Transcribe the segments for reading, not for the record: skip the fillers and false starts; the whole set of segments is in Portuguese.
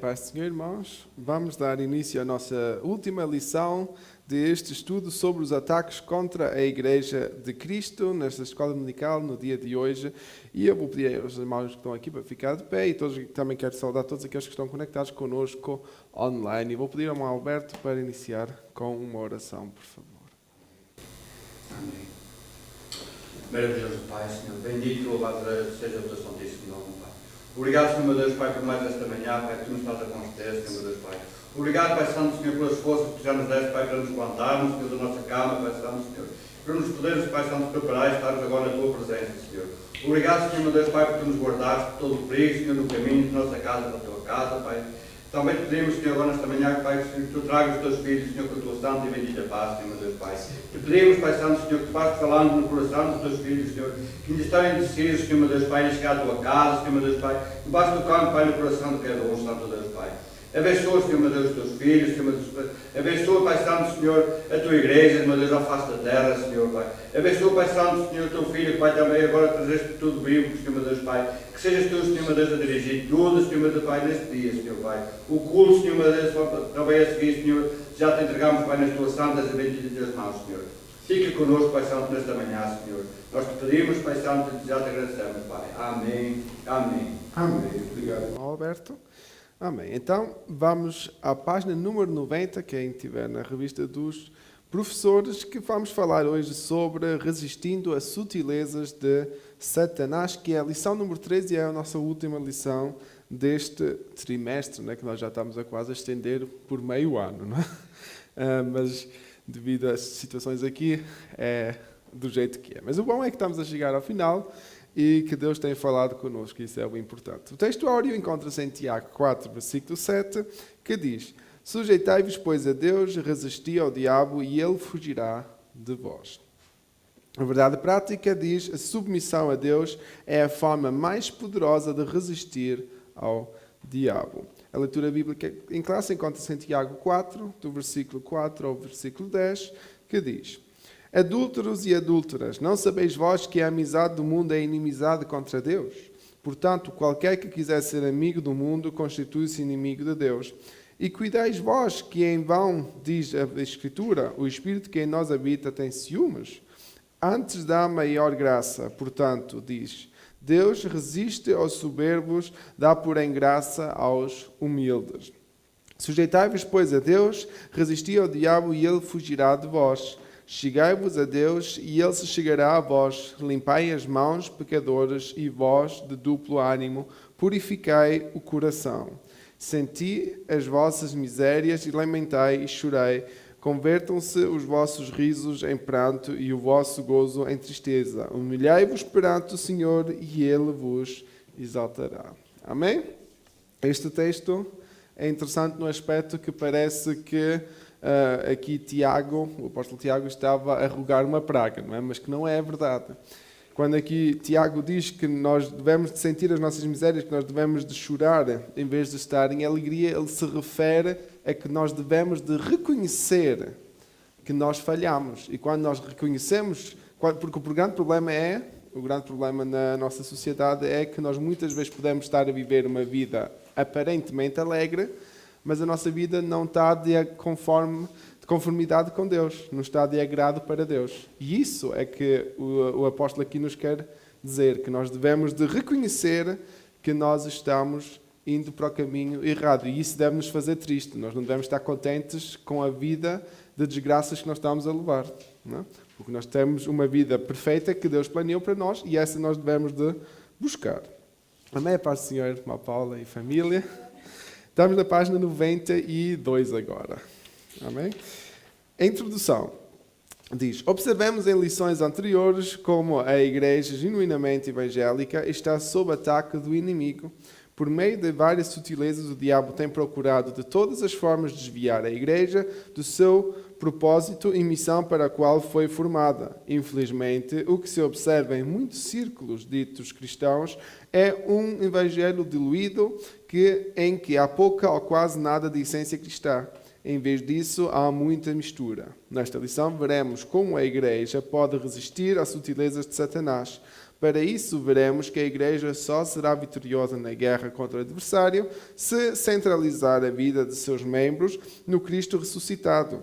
Paz do Senhor, irmãos, vamos dar início à nossa última lição deste estudo sobre os ataques contra a Igreja de Cristo, nesta escola dominical, no dia de hoje. E eu vou pedir aos irmãos que estão aqui para ficar de pé e também quero saudar todos aqueles que estão conectados connosco online. E vou pedir ao irmão Alberto para iniciar com uma oração, por favor. Amém. Maravilhoso Pai, Senhor, bendito e louvado seja o teu santíssimo nome, Pai. Obrigado, Senhor, meu Deus, Pai, por mais esta manhã, Pai, que tu nos estás a conceder, Senhor, meu Deus, Pai. Obrigado, Pai Santo, Senhor, pelas forças que já nos deste, Pai, para nos levantarmos, Senhor, da nossa cama, Pai Santo, Senhor, para nos poderes, Pai Santo, preparar e estarmos agora na tua presença, Senhor. Obrigado, Senhor, meu Deus, Pai, por tu nos guardaste de todo o perigo, Senhor, no caminho de nossa casa para a tua casa, Pai. Também te pedimos, Senhor, agora nesta manhã, Pai, que tu tragas os teus filhos, Senhor, com a tua santa e bendita paz, Senhor, meu Deus, Pai. Te pedimos, Pai Santo, Senhor, que tu vais falando no coração dos teus filhos, Senhor, que ainda estão indecisos, Senhor, meu Deus, Pai, em chegar à tua casa, Senhor, meu Deus, Pai, que vais tocando, Pai, no coração de cada um, Santo Deus, Pai. Abençoa, Senhor, meu Deus, os teus filhos, Senhor, meu Deus, abençoa, Pai Santo, Senhor, a tua igreja, meu Deus, à face da terra, Senhor, Pai. Abençoa, Pai Santo, Senhor, o teu filho, Pai, também agora trazeste tudo bíblico, Senhor, meu Deus, Pai. Que sejas tu, Senhor, meu Deus, a dirigir tudo, Senhor, meu Deus, Pai, neste dia, Senhor, Pai. O culto, Senhor, meu Deus, também a seguir, Senhor, já te entregamos, Pai, nas tuas santas e benditas mãos, Senhor. Fica connosco, Pai Santo, nesta manhã, Senhor. Nós te pedimos, Pai Santo, e já te agradecemos, Pai. Amém. Amém. Amém. Obrigado, irmão Alberto. Amém. Então, vamos à página número 90, quem tiver na revista dos professores, que vamos falar hoje sobre resistindo às sutilezas de Satanás, que é a lição número 13 e é a nossa última lição deste trimestre, né, que nós já estamos a quase estender por meio ano, não é? Mas, devido às situações aqui, é do jeito que é. Mas o bom é que estamos a chegar ao final e que Deus tem falado connosco, isso é o importante. O texto áureo encontra-se em Tiago 4, versículo 7, que diz: Sujeitai-vos, pois, a Deus, resisti ao diabo e ele fugirá de vós. A verdade prática diz: a submissão a Deus é a forma mais poderosa de resistir ao diabo. A leitura bíblica em classe encontra-se em Tiago 4, do versículo 4 ao versículo 10, que diz: Adúlteros e adúlteras, não sabeis vós que a amizade do mundo é inimizade contra Deus? Portanto, qualquer que quiser ser amigo do mundo constitui-se inimigo de Deus. E cuidais vós que em vão, diz a Escritura, o Espírito que em nós habita tem ciúmes? Antes dá maior graça, portanto, diz: Deus resiste aos soberbos, dá porém graça aos humildes. Sujeitai-vos, pois, a Deus, resisti ao diabo e ele fugirá de vós. Chegai-vos a Deus e ele se chegará a vós. Limpai as mãos, pecadores, e vós, de duplo ânimo, purificai o coração. Senti as vossas misérias e lamentai e chorei. Convertam-se os vossos risos em pranto e o vosso gozo em tristeza. Humilhai-vos perante o Senhor e Ele vos exaltará. Amém? Este texto é interessante no aspecto que parece que aqui Tiago, o apóstolo Tiago, estava a rogar uma praga, não é? Mas que não é a verdade. Quando aqui Tiago diz que nós devemos de sentir as nossas misérias, que nós devemos de chorar em vez de estar em alegria, ele se refere a que nós devemos de reconhecer que nós falhamos. E quando nós reconhecemos, porque o grande problema na nossa sociedade é que nós muitas vezes podemos estar a viver uma vida aparentemente alegre, mas a nossa vida não está de conformidade com Deus, não está de agrado para Deus. E isso é que o apóstolo aqui nos quer dizer, que nós devemos de reconhecer que nós estamos indo para o caminho errado. E isso deve nos fazer triste. Nós não devemos estar contentes com a vida de desgraças que nós estamos a levar, não é? Porque nós temos uma vida perfeita que Deus planeou para nós e essa nós devemos de buscar. Amém, paz do Senhor, irmã Paula e família. Estamos na página 92 agora. Amém? A introdução diz: observemos em lições anteriores como a igreja genuinamente evangélica está sob ataque do inimigo. Por meio de várias sutilezas, o diabo tem procurado de todas as formas desviar a igreja do seu propósito e missão para a qual foi formada. Infelizmente, o que se observa em muitos círculos ditos cristãos é um evangelho diluído em que há pouca ou quase nada de essência cristã. Em vez disso, há muita mistura. Nesta lição, veremos como a igreja pode resistir às sutilezas de Satanás. Para isso, veremos que a Igreja só será vitoriosa na guerra contra o adversário se centralizar a vida de seus membros no Cristo ressuscitado.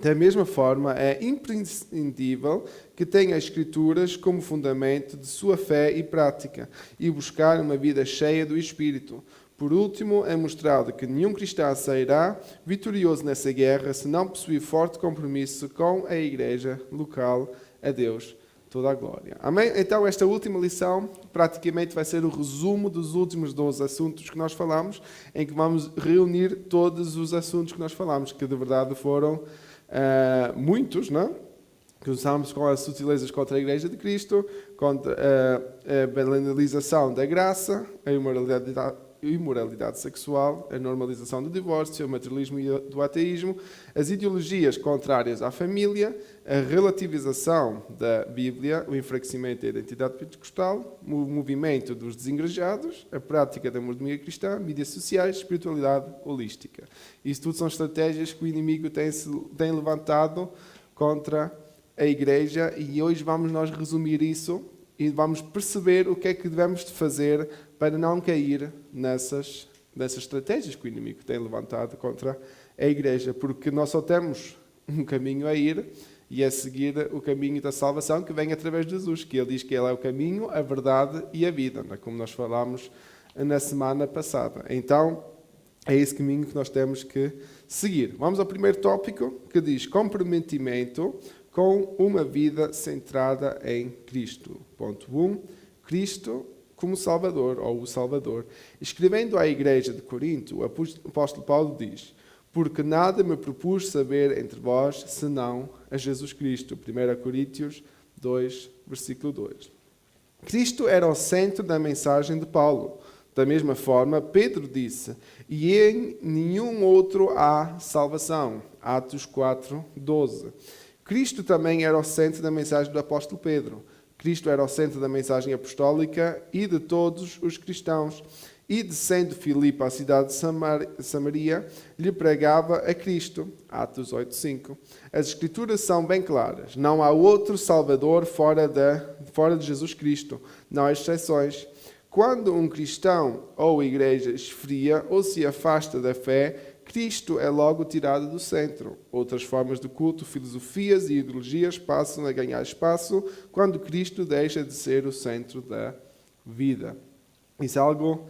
Da mesma forma, é imprescindível que tenha as Escrituras como fundamento de sua fé e prática e buscar uma vida cheia do Espírito. Por último, é mostrado que nenhum cristão sairá vitorioso nessa guerra se não possuir forte compromisso com a Igreja local. A Deus toda a glória. Amém? Então, esta última lição praticamente vai ser o resumo dos últimos 12 assuntos que nós falamos, em que vamos reunir todos os assuntos que nós falamos, que de verdade foram muitos, não? Começámos com as sutilezas contra a Igreja de Cristo, contra a banalização da graça, a imoralidade sexual, a normalização do divórcio, o materialismo e do ateísmo, as ideologias contrárias à família, a relativização da Bíblia, o enfraquecimento da identidade pentecostal, o movimento dos desigrejados, a prática da mordomia cristã, mídias sociais, espiritualidade holística. Isso tudo são estratégias que o inimigo tem levantado contra a Igreja e hoje vamos nós resumir isso e vamos perceber o que é que devemos de fazer para não cair nessas estratégias que o inimigo tem levantado contra a Igreja, porque nós só temos um caminho a ir e é seguir o caminho da salvação que vem através de Jesus, que ele diz que ele é o caminho, a verdade e a vida, como nós falámos na semana passada. Então, é esse caminho que nós temos que seguir. Vamos ao primeiro tópico, que diz comprometimento com uma vida centrada em Cristo. Ponto 1. Cristo como Salvador, ou o Salvador. Escrevendo à igreja de Corinto, o apóstolo Paulo diz: porque nada me propus saber entre vós, senão a Jesus Cristo. 1 Coríntios 2, versículo 2. Cristo era o centro da mensagem de Paulo. Da mesma forma, Pedro disse: e em nenhum outro há salvação. Atos 4, 12. Cristo também era o centro da mensagem do apóstolo Pedro. Cristo era o centro da mensagem apostólica e de todos os cristãos. E, descendo Filipe à cidade de Samaria, lhe pregava a Cristo. Atos 8:5. As Escrituras são bem claras. Não há outro Salvador fora de Jesus Cristo. Não há exceções. Quando um cristão ou igreja esfria ou se afasta da fé, Cristo é logo tirado do centro. Outras formas de culto, filosofias e ideologias passam a ganhar espaço quando Cristo deixa de ser o centro da vida. Isso é algo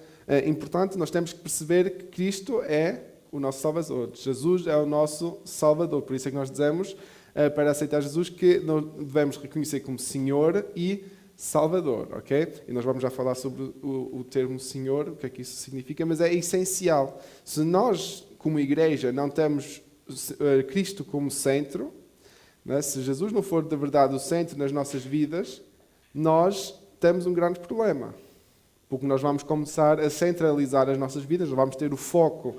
importante. Nós temos que perceber que Cristo é o nosso Salvador. Jesus é o nosso Salvador. Por isso é que nós dizemos, para aceitar Jesus, que nós devemos reconhecer como Senhor e Salvador, ok? E nós vamos já falar sobre o termo Senhor, o que é que isso significa, mas é essencial. Se nós, como igreja, não temos Cristo como centro, né? Se Jesus não for de verdade o centro nas nossas vidas, nós temos um grande problema. Porque nós vamos começar a centralizar as nossas vidas, nós vamos ter o foco,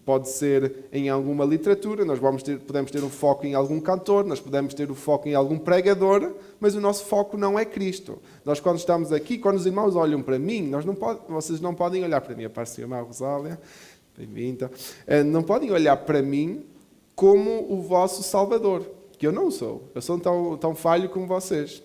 pode ser em alguma literatura, nós podemos ter um foco em algum cantor, nós podemos ter o foco em algum pregador, mas o nosso foco não é Cristo. Nós, quando estamos aqui, quando os irmãos olham para mim, vocês não podem olhar para mim, a paz do Senhor, irmã Rosália, bem-vinda, não podem olhar para mim como o vosso Salvador, que eu não sou. Eu sou tão falho como vocês.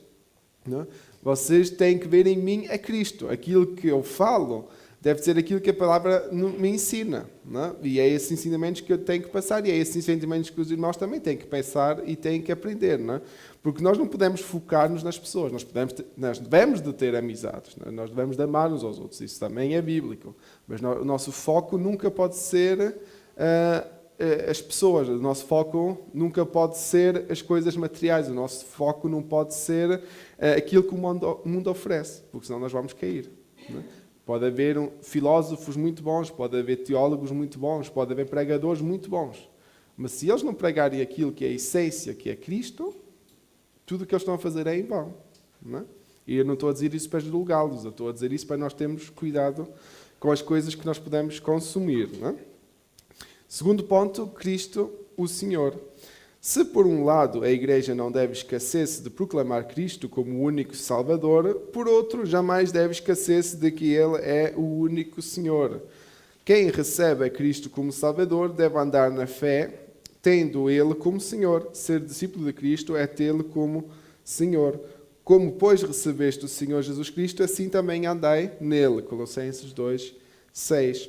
Não? Vocês têm que ver em mim a Cristo. Aquilo que eu falo deve ser aquilo que a palavra me ensina. Não? E é esses ensinamentos que eu tenho que passar, e é esses ensinamentos que os irmãos também têm que pensar e têm que aprender. Não? Porque nós não podemos focar-nos nas pessoas, nós devemos de ter amizades, não? Nós devemos de amar uns aos outros, isso também é bíblico. Mas o nosso foco nunca pode ser as pessoas, o nosso foco nunca pode ser as coisas materiais, o nosso foco não pode ser aquilo que o mundo oferece, porque senão nós vamos cair. Não? Pode haver filósofos muito bons, pode haver teólogos muito bons, pode haver pregadores muito bons, mas se eles não pregarem aquilo que é a essência, que é Cristo, tudo o que eles estão a fazer é em vão. Não é? E eu não estou a dizer isso para julgá-los, eu estou a dizer isso para nós termos cuidado com as coisas que nós podemos consumir. Não é? Segundo ponto, Cristo, o Senhor. Se, por um lado, a Igreja não deve esquecer-se de proclamar Cristo como o único Salvador, por outro, jamais deve esquecer-se de que Ele é o único Senhor. Quem recebe a Cristo como Salvador deve andar na fé, tendo Ele como Senhor. Ser discípulo de Cristo é tê-lo como Senhor. Como, pois, recebeste o Senhor Jesus Cristo, assim também andai nele. Colossenses 2, 6.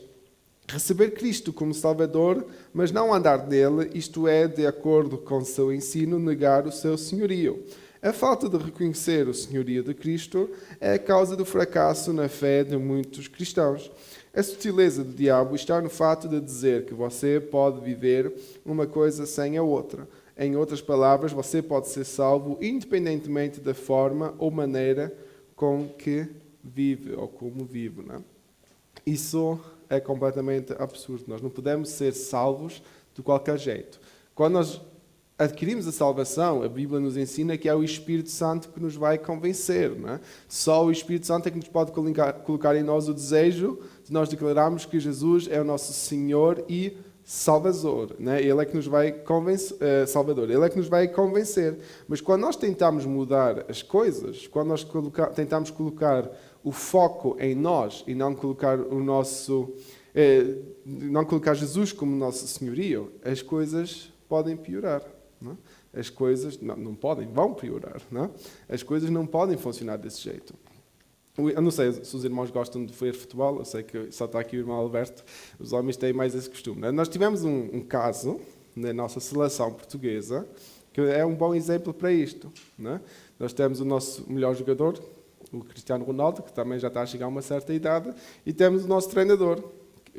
Receber Cristo como Salvador, mas não andar nele, isto é, de acordo com o seu ensino, negar o seu senhorio. A falta de reconhecer o senhorio de Cristo é a causa do fracasso na fé de muitos cristãos. A sutileza do diabo está no fato de dizer que você pode viver uma coisa sem a outra. Em outras palavras, você pode ser salvo independentemente da forma ou maneira com que vive ou como vive, não é? Isso é completamente absurdo. Nós não podemos ser salvos de qualquer jeito. Quando nós adquirimos a salvação, a Bíblia nos ensina que é o Espírito Santo que nos vai convencer. Não é? Só o Espírito Santo é que nos pode colocar em nós o desejo de nós declararmos que Jesus é o nosso Senhor e Salvador. Não é? Ele é que nos vai convencer, Salvador. Ele é que nos vai convencer. Mas quando nós tentamos mudar as coisas, quando nós tentamos colocar o foco em nós e não colocar não colocar Jesus como nosso senhorio, as coisas podem piorar. Não é? As coisas não podem, vão piorar. Não é? As coisas não podem funcionar desse jeito. Eu não sei se os irmãos gostam de ver futebol, eu sei que só está aqui o irmão Alberto, os homens têm mais esse costume. Não é? Nós tivemos um caso na nossa seleção portuguesa que é um bom exemplo para isto. Não é? Nós temos o nosso melhor jogador, o Cristiano Ronaldo, que também já está a chegar a uma certa idade, e temos o nosso treinador,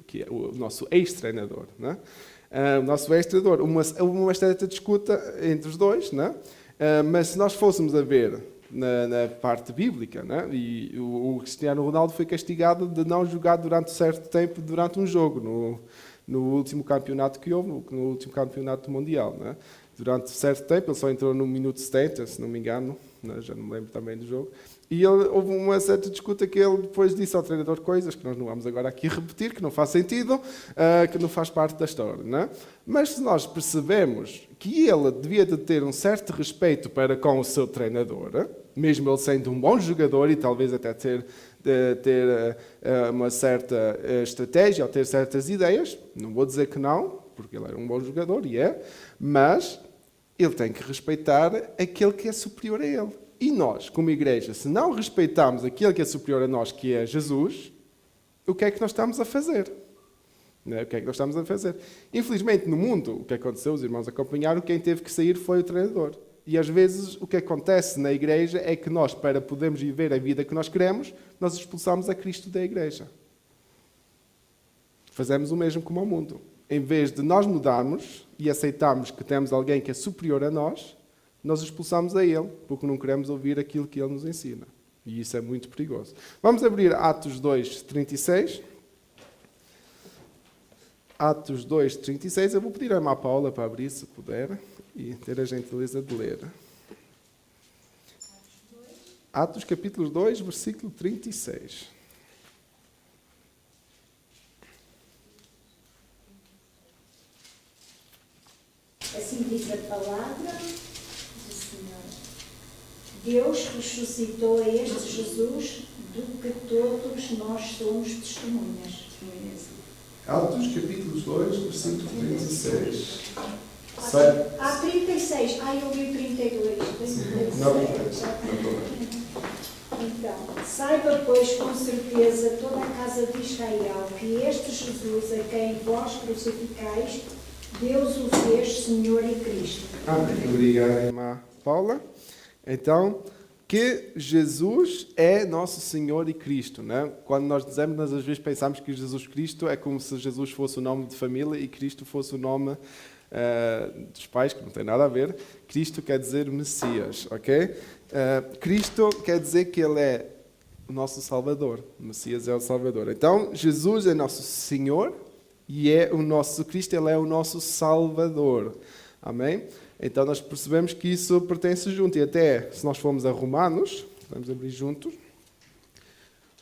que é o nosso ex-treinador. Não é? O nosso ex-treinador. Uma certa disputa entre os dois, não é? Mas se nós fôssemos a ver na parte bíblica, não é? E o Cristiano Ronaldo foi castigado de não jogar durante certo tempo durante um jogo, no último campeonato que houve, no último campeonato mundial. Não é? Durante certo tempo, ele só entrou no minuto 70, se não me engano, já não me lembro também do jogo, e houve uma certa disputa que ele depois disse ao treinador coisas que nós não vamos agora aqui repetir, que não faz sentido, que não faz parte da história. Não é? Mas se nós percebemos que ele devia de ter um certo respeito para com o seu treinador, mesmo ele sendo um bom jogador e talvez até ter uma certa estratégia ou ter certas ideias, não vou dizer que não, porque ele era um bom jogador, e é, mas ele tem que respeitar aquele que é superior a ele. E nós, como igreja, se não respeitarmos aquele que é superior a nós, que é Jesus, o que é que nós estamos a fazer? Não é? O que é que nós estamos a fazer? Infelizmente, no mundo, o que aconteceu, os irmãos acompanharam, quem teve que sair foi o treinador. E às vezes o que acontece na igreja é que nós, para podermos viver a vida que nós queremos, nós expulsamos a Cristo da igreja. Fazemos o mesmo como o mundo. Em vez de nós mudarmos e aceitarmos que temos alguém que é superior a nós, nós expulsamos a ele, porque não queremos ouvir aquilo que ele nos ensina. E isso é muito perigoso. Vamos abrir Atos 2, 36. Atos 2, 36. Eu vou pedir à irmã Paula para abrir, se puder, e ter a gentileza de ler. Atos capítulo 2, versículo 36. Assim diz a palavra do Senhor. Deus ressuscitou a este Jesus do que todos nós somos testemunhas. Atos capítulo 2, versículo 36. Há 36. Eu li 32. Então, saiba, pois, com certeza, toda a casa de Israel, que este Jesus, a quem vós crucificais, Deus o fez Senhor e Cristo. Amém. Obrigado, irmã Paula. Então, que Jesus é nosso Senhor e Cristo. Né? Quando nós dizemos, nós às vezes pensamos que Jesus Cristo é como se Jesus fosse o nome de família e Cristo fosse o nome dos pais, que não tem nada a ver. Cristo quer dizer Messias, ok? Cristo quer dizer que Ele é o nosso Salvador. O Messias é o Salvador. Então, Jesus é nosso Senhor e é o nosso Cristo, Ele é o nosso Salvador. Amém? Então, nós percebemos que isso pertence junto. E até, se nós formos a Romanos, vamos abrir juntos.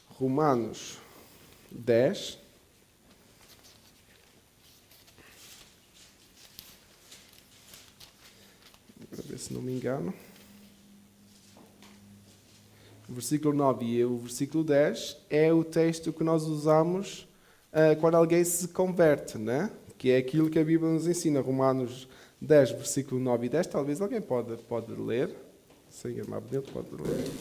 Romanos 10. Para ver se não me engano. O versículo 9 e o versículo 10 é o texto que nós usamos quando alguém se converte, né? Que é aquilo que a Bíblia nos ensina. Romanos 10, versículo 9 e 10. Talvez alguém pode ler. Sim, amado, pode ler.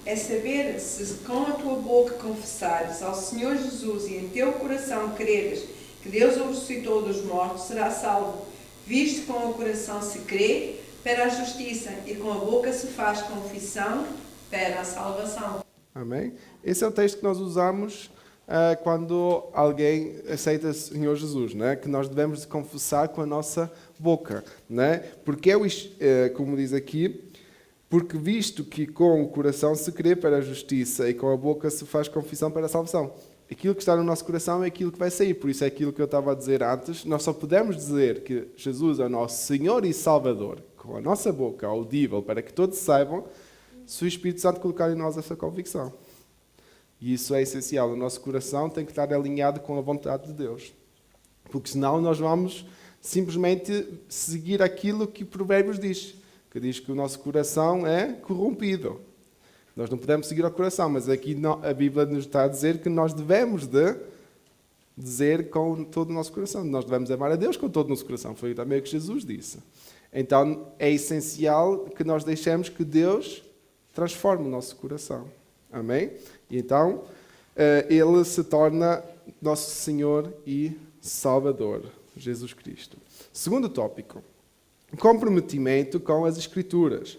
É saber se com a tua boca confessares ao Senhor Jesus e em teu coração creres que Deus o ressuscitou dos mortos, será salvo. Visto que com o coração se crê para a justiça e com a boca se faz confissão para a salvação. Amém? Esse é o texto que nós usamos quando alguém aceita o Senhor Jesus, né? Que nós devemos confessar com a nossa boca, né? Porque como diz aqui, porque visto que com o coração se crê para a justiça e com a boca se faz confissão para a salvação. Aquilo que está no nosso coração é aquilo que vai sair, por isso é aquilo que eu estava a dizer antes. Nós só podemos dizer que Jesus é o nosso Senhor e Salvador com a nossa boca audível para que todos saibam, se o Espírito Santo colocar em nós essa convicção. E isso é essencial. O nosso coração tem que estar alinhado com a vontade de Deus. Porque senão nós vamos simplesmente seguir aquilo que Provérbios diz. Que diz que o nosso coração é corrompido. Nós não podemos seguir ao coração, mas aqui a Bíblia nos está a dizer que nós devemos de dizer com todo o nosso coração. Nós devemos amar a Deus com todo o nosso coração. Foi também o que Jesus disse. Então é essencial que nós deixemos que Deus transforme o nosso coração. Amém? E então, Ele se torna nosso Senhor e Salvador, Jesus Cristo. Segundo tópico, comprometimento com as Escrituras.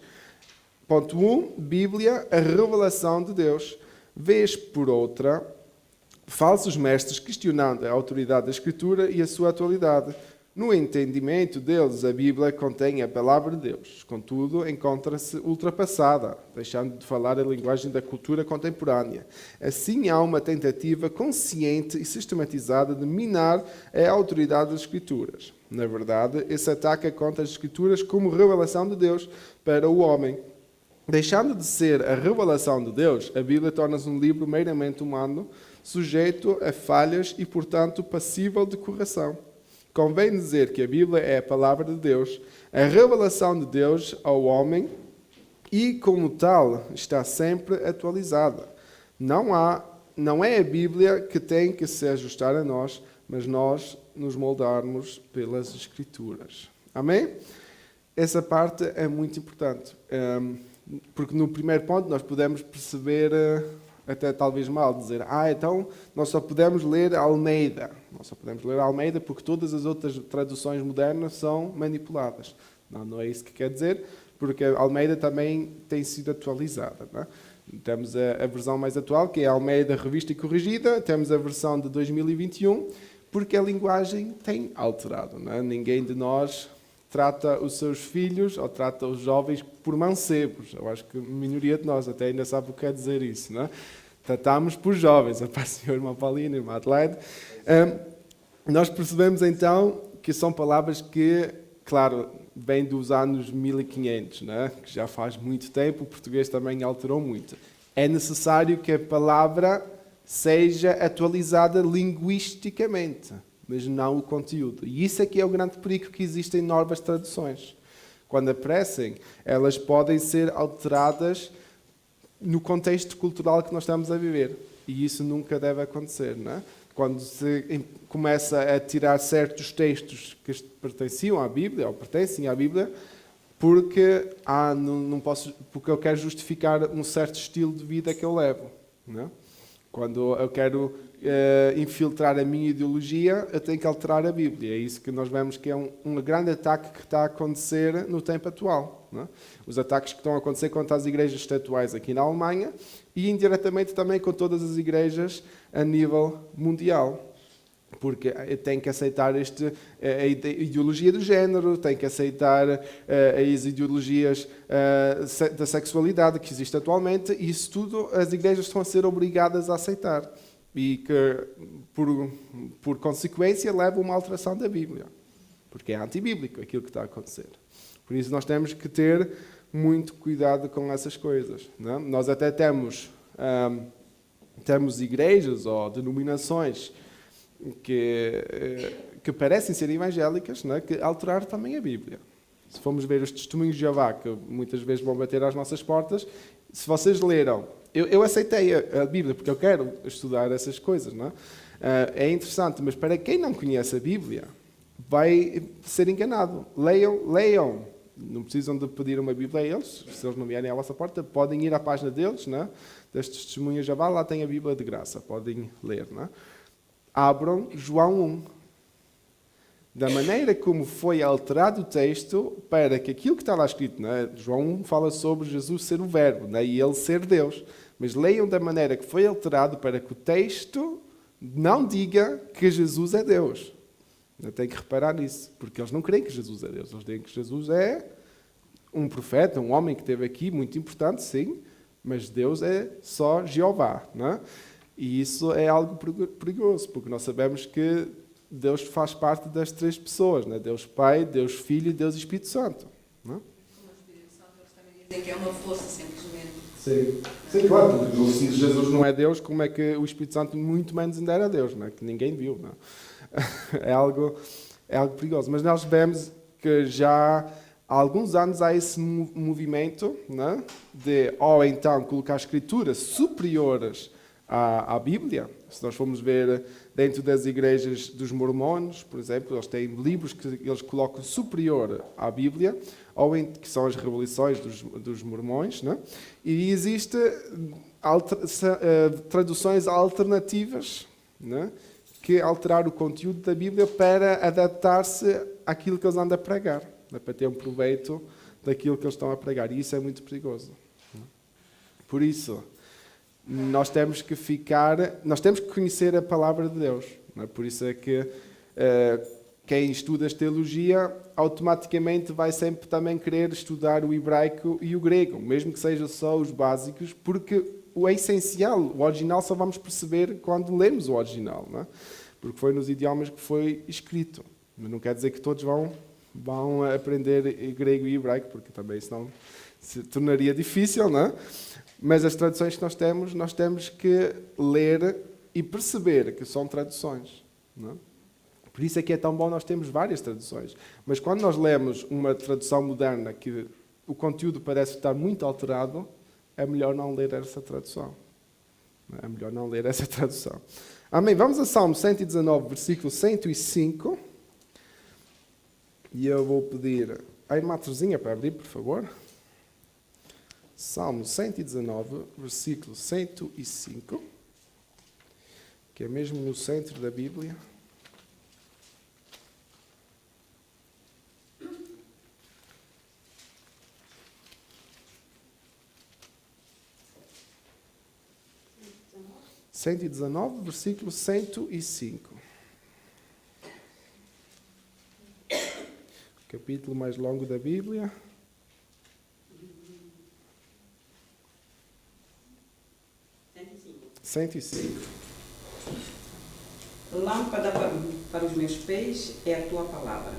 Ponto 1, Bíblia, a revelação de Deus. Vez por outra, falsos mestres questionando a autoridade da Escritura e a sua atualidade. No entendimento deles, a Bíblia contém a palavra de Deus. Contudo, encontra-se ultrapassada, deixando de falar a linguagem da cultura contemporânea. Assim, há uma tentativa consciente e sistematizada de minar a autoridade das Escrituras. Na verdade, esse ataque contra as Escrituras como revelação de Deus para o homem. Deixando de ser a revelação de Deus, a Bíblia torna-se um livro meramente humano, sujeito a falhas e, portanto, passível de correção. Convém dizer que a Bíblia é a palavra de Deus, a revelação de Deus ao homem e, como tal, está sempre atualizada. Não é a Bíblia que tem que se ajustar a nós, mas nós nos moldarmos pelas Escrituras. Amém? Essa parte é muito importante, porque no primeiro ponto nós podemos perceber, até talvez mal, dizer, então nós só podemos ler a Almeida. Nós só podemos ler a Almeida porque todas as outras traduções modernas são manipuladas. Não é isso que quer dizer, porque a Almeida também tem sido atualizada. Não é? Temos a versão mais atual, que é a Almeida Revista e Corrigida, temos a versão de 2021, porque a linguagem tem alterado. Não é? Ninguém de nós trata os seus filhos ou trata os jovens por mancebos. Eu acho que a minoria de nós até ainda sabe o que quer dizer isso. Não é? Tratamos por jovens, a Paz do Senhor, irmã Paulina, irmã Adelaide. Nós percebemos então que são palavras que, claro, vêm dos anos 1500, não é? Que já faz muito tempo, o português também alterou muito. É necessário que a palavra seja atualizada linguisticamente, mas não o conteúdo. E isso aqui é o grande perigo que existe em novas traduções. Quando aparecem, elas podem ser alteradas no contexto cultural que nós estamos a viver. E isso nunca deve acontecer, não é? Quando se começa a tirar certos textos que pertenciam à Bíblia, ou pertencem à Bíblia, porque, não posso, porque eu quero justificar um certo estilo de vida que eu levo. Não é? Quando eu quero infiltrar a minha ideologia, eu tenho que alterar a Bíblia. É isso que nós vemos que é um grande ataque que está a acontecer no tempo atual. Não é? Os ataques que estão a acontecer contra as igrejas estatuais aqui na Alemanha e indiretamente também com todas as igrejas a nível mundial. Porque tem que aceitar a ideologia do género, tem que aceitar as ideologias da sexualidade que existe atualmente, e isso tudo as igrejas estão a ser obrigadas a aceitar. E que, por consequência, leva a uma alteração da Bíblia. Porque é antibíblico aquilo que está a acontecer. Por isso nós temos que ter muito cuidado com essas coisas. Não é? Nós até temos igrejas ou denominações que parecem ser evangélicas, não é? Que alteraram também a Bíblia. Se formos ver os testemunhos de Jeová, que muitas vezes vão bater às nossas portas, se vocês leram, eu aceitei a Bíblia porque eu quero estudar essas coisas, não é? É interessante, mas para quem não conhece a Bíblia, vai ser enganado. Leiam Não precisam de pedir uma Bíblia a eles, se eles não vierem à vossa porta, podem ir à página deles, né? Das Testemunhas de Jeová, lá tem a Bíblia de graça, podem ler. Né? Abram João 1. Da maneira como foi alterado o texto para que aquilo que está lá escrito, né? João 1 fala sobre Jesus ser o Verbo, né? E ele ser Deus. Mas leiam da maneira que foi alterado para que o texto não diga que Jesus é Deus. Tem que reparar nisso, porque eles não creem que Jesus é Deus. Eles creem que Jesus é um profeta, um homem que esteve aqui, muito importante, sim, mas Deus é só Jeová. Né? E isso é algo perigoso, porque nós sabemos que Deus faz parte das três pessoas, né? Deus Pai, Deus Filho e Deus Espírito Santo. Né? Como o Espírito Santo, eles também dizem que é uma força, simplesmente. Sim, claro, porque se Jesus não é Deus, como é que o Espírito Santo muito menos ainda era Deus, né? Que ninguém viu. Né? É algo perigoso. Mas nós vemos que já há alguns anos há esse movimento, né? De, ou então, colocar escrituras superiores à Bíblia. Se nós formos ver dentro das igrejas dos mormons, por exemplo, eles têm livros que eles colocam superior à Bíblia, que são as revelações dos mormons, né? E existem traduções alternativas, né? Que alteraram o conteúdo da Bíblia para adaptar-se àquilo que eles andam a pregar, né? Para ter um proveito daquilo que eles estão a pregar. E isso é muito perigoso. Né? Por isso, nós temos que conhecer a palavra de Deus. Não é? Por isso é que quem estuda teologia automaticamente vai sempre também querer estudar o hebraico e o grego, mesmo que seja só os básicos, porque o essencial, o original, só vamos perceber quando lemos o original, não é? Porque foi nos idiomas que foi escrito. Mas não quer dizer que todos vão aprender grego e hebraico, porque também senão se tornaria difícil, não é? Mas as traduções que nós temos que ler e perceber que são traduções. Não é? Por isso é que é tão bom nós termos várias traduções. Mas quando nós lemos uma tradução moderna que o conteúdo parece estar muito alterado, é melhor não ler essa tradução. É melhor não ler essa tradução. Amém. Vamos a Salmo 119, versículo 105. E eu vou pedir a irmã Terezinha para abrir, por favor. Salmo 119, versículo 105, que é mesmo no centro da Bíblia. Cento e 19, versículo 105. O capítulo mais longo da Bíblia. 105. Lâmpada para os meus pés é a tua palavra,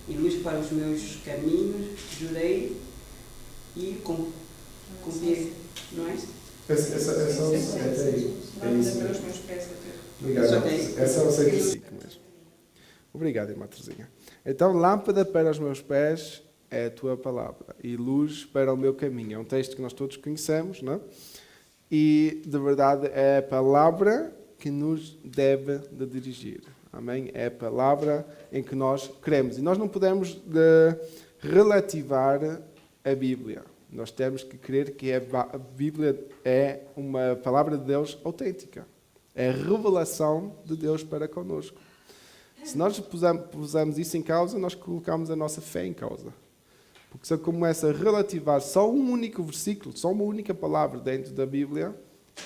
e luz para os meus caminhos. Jurei e cumpri, não é? Essa é isso Lâmpada para os meus pés é a tua. Obrigado. Essa é o 105 mesmo. Obrigado, irmã Terezinha. Então, lâmpada para os meus pés é a tua palavra, e luz para o meu caminho. É um texto que nós todos conhecemos, não é? E, de verdade, é a palavra que nos deve de dirigir. Amém? É a palavra em que nós cremos. E nós não podemos relativar a Bíblia. Nós temos que crer que a Bíblia é uma palavra de Deus autêntica. É a revelação de Deus para connosco. Se nós pusermos isso em causa, nós colocamos a nossa fé em causa. Porque se eu começo a relativar só um único versículo, só uma única palavra dentro da Bíblia,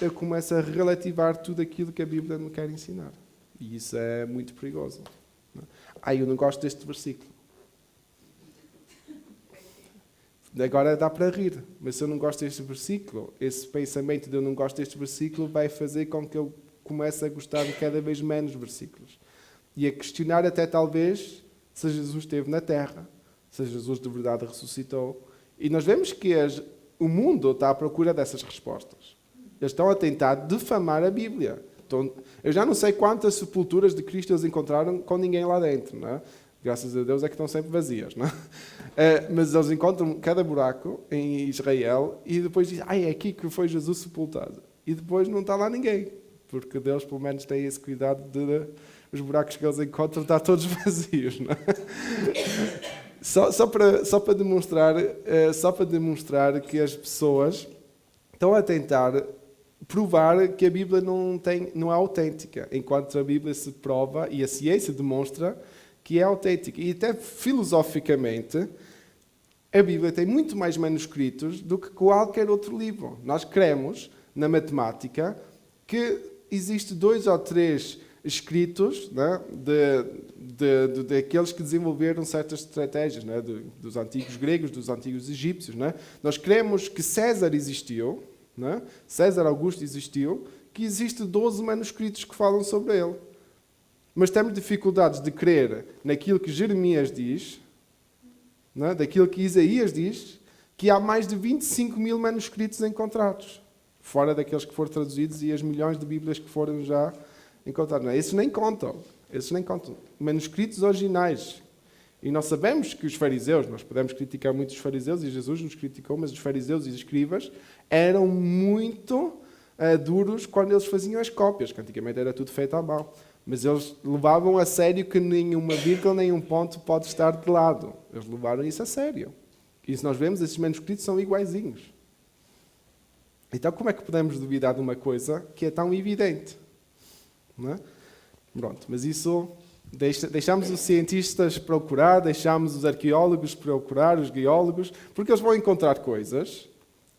eu começo a relativar tudo aquilo que a Bíblia me quer ensinar. E isso é muito perigoso. Eu não gosto deste versículo. Agora dá para rir, mas se eu não gosto deste versículo, esse pensamento de eu não gosto deste versículo vai fazer com que eu comece a gostar de cada vez menos versículos. E a questionar até talvez se Jesus esteve na Terra, se Jesus de verdade ressuscitou. E nós vemos que o mundo está à procura dessas respostas. Eles estão a tentar difamar a Bíblia. Eu já não sei quantas sepulturas de Cristo eles encontraram com ninguém lá dentro. Não é? Graças a Deus é que estão sempre vazias. Não é? Mas eles encontram cada buraco em Israel e depois dizem, é aqui que foi Jesus sepultado. E depois não está lá ninguém. Porque Deus pelo menos tem esse cuidado de os buracos que eles encontram estar todos vazios. Não é? Só para demonstrar que as pessoas estão a tentar provar que a Bíblia não é autêntica, enquanto a Bíblia se prova e a ciência demonstra que é autêntica. E até filosoficamente, a Bíblia tem muito mais manuscritos do que qualquer outro livro. Nós cremos, na matemática, que existe 2 ou 3 escritos, né, daqueles que desenvolveram certas estratégias, né, dos antigos gregos, dos antigos egípcios. Né? Nós cremos que César existiu, né? César Augusto existiu, que existe 12 manuscritos que falam sobre ele. Mas temos dificuldades de crer naquilo que Jeremias diz, né? Daquilo que Isaías diz, que há mais de 25 mil manuscritos encontrados, fora daqueles que foram traduzidos e as milhões de Bíblias que foram já encontradas. Não, esses nem contam. Manuscritos originais. E nós sabemos que os fariseus, nós podemos criticar muito os fariseus, e Jesus nos criticou, mas os fariseus e os escribas eram muito duros quando eles faziam as cópias, que antigamente era tudo feito à mão. Mas eles levavam a sério que nenhuma vírgula, nenhum ponto pode estar de lado. Eles levaram isso a sério. E se nós vemos, esses manuscritos são iguaizinhos. Então, como é que podemos duvidar de uma coisa que é tão evidente? Não é? Pronto, mas isso... Deixamos os cientistas procurar, deixamos os arqueólogos procurar, os geólogos, porque eles vão encontrar coisas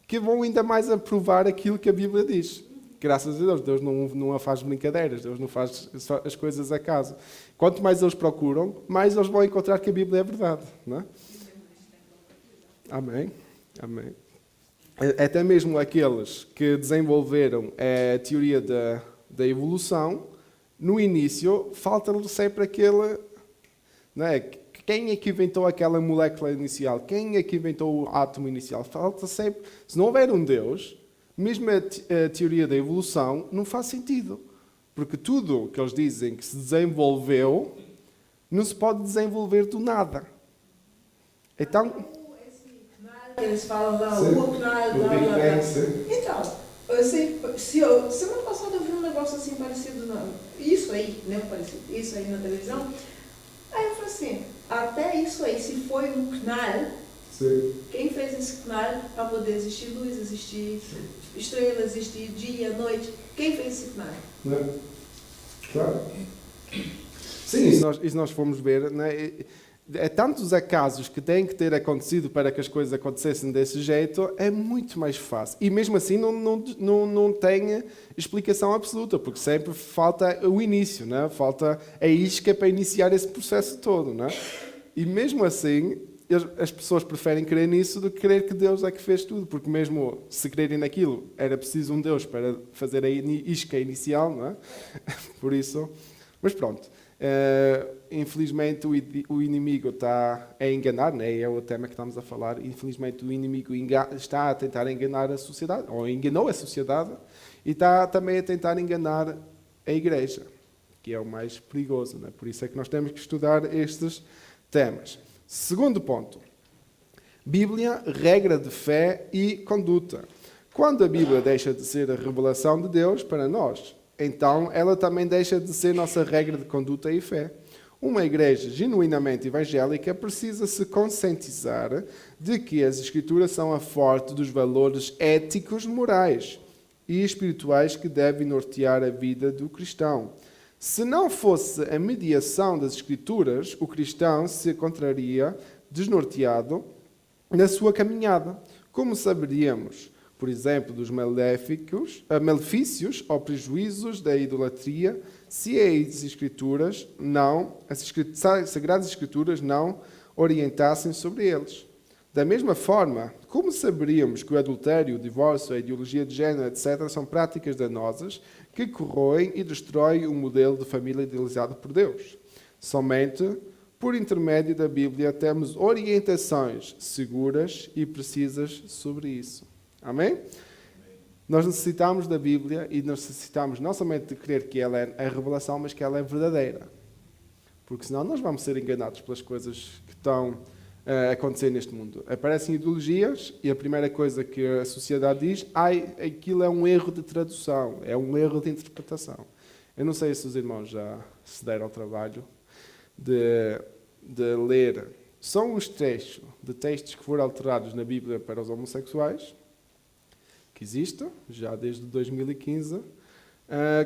que vão ainda mais aprovar aquilo que a Bíblia diz. Graças a Deus, Deus não faz brincadeiras, Deus não faz as coisas a acaso. Quanto mais eles procuram, mais eles vão encontrar que a Bíblia é verdade. Não é? Amém. Amém. Até mesmo aqueles que desenvolveram a teoria da evolução, no início, falta-lhe sempre aquele... Não é? Quem é que inventou aquela molécula inicial? Quem é que inventou o átomo inicial? Falta sempre... Se não houver um Deus, mesmo a teoria da evolução não faz sentido. Porque tudo o que eles dizem que se desenvolveu, não se pode desenvolver do nada. Então... Eles falam lá, Sim. o canal... Então... Semana passada eu vi um negócio assim parecido, isso aí na televisão. Aí eu falei assim, até isso aí, se foi um canal, sim, quem fez esse canal para poder existir luz, existir estrela, existir dia, noite, quem fez esse canal? Não é? Claro. Sim, e se nós formos ver, né, é tantos acasos que têm que ter acontecido para que as coisas acontecessem desse jeito, é muito mais fácil. E mesmo assim não tem explicação absoluta, porque sempre falta o início, né? Falta a isca para iniciar esse processo todo. Né? E mesmo assim, as pessoas preferem crer nisso do que crer que Deus é que fez tudo, porque mesmo se crerem naquilo, era preciso um Deus para fazer a isca inicial. Não é? Por isso, mas pronto. Infelizmente o inimigo está a enganar, né? É o tema que estamos a falar. Infelizmente o inimigo está a tentar enganar a sociedade, ou enganou a sociedade, e está também a tentar enganar a igreja, que é o mais perigoso. Né? Por isso é que nós temos que estudar estes temas. Segundo ponto, Bíblia, regra de fé e conduta. Quando a Bíblia deixa de ser a revelação de Deus para nós, então ela também deixa de ser nossa regra de conduta e fé. Uma igreja genuinamente evangélica precisa se conscientizar de que as Escrituras são a fonte dos valores éticos, morais e espirituais que devem nortear a vida do cristão. Se não fosse a mediação das Escrituras, o cristão se encontraria desnorteado na sua caminhada. Como saberíamos, por exemplo, dos malefícios ou prejuízos da idolatria, se as Sagradas Escrituras não orientassem sobre eles. Da mesma forma, como saberíamos que o adultério, o divórcio, a ideologia de género, etc., são práticas danosas que corroem e destroem o modelo de família idealizado por Deus? Somente por intermédio da Bíblia temos orientações seguras e precisas sobre isso. Amém? Nós necessitamos da Bíblia e necessitamos não somente de crer que ela é a revelação, mas que ela é verdadeira. Porque senão nós vamos ser enganados pelas coisas que estão a acontecer neste mundo. Aparecem ideologias e a primeira coisa que a sociedade diz, aquilo é um erro de tradução, é um erro de interpretação. Eu não sei se os irmãos já se deram ao trabalho de ler são os trechos de textos que foram alterados na Bíblia para os homossexuais, que existem, já desde 2015,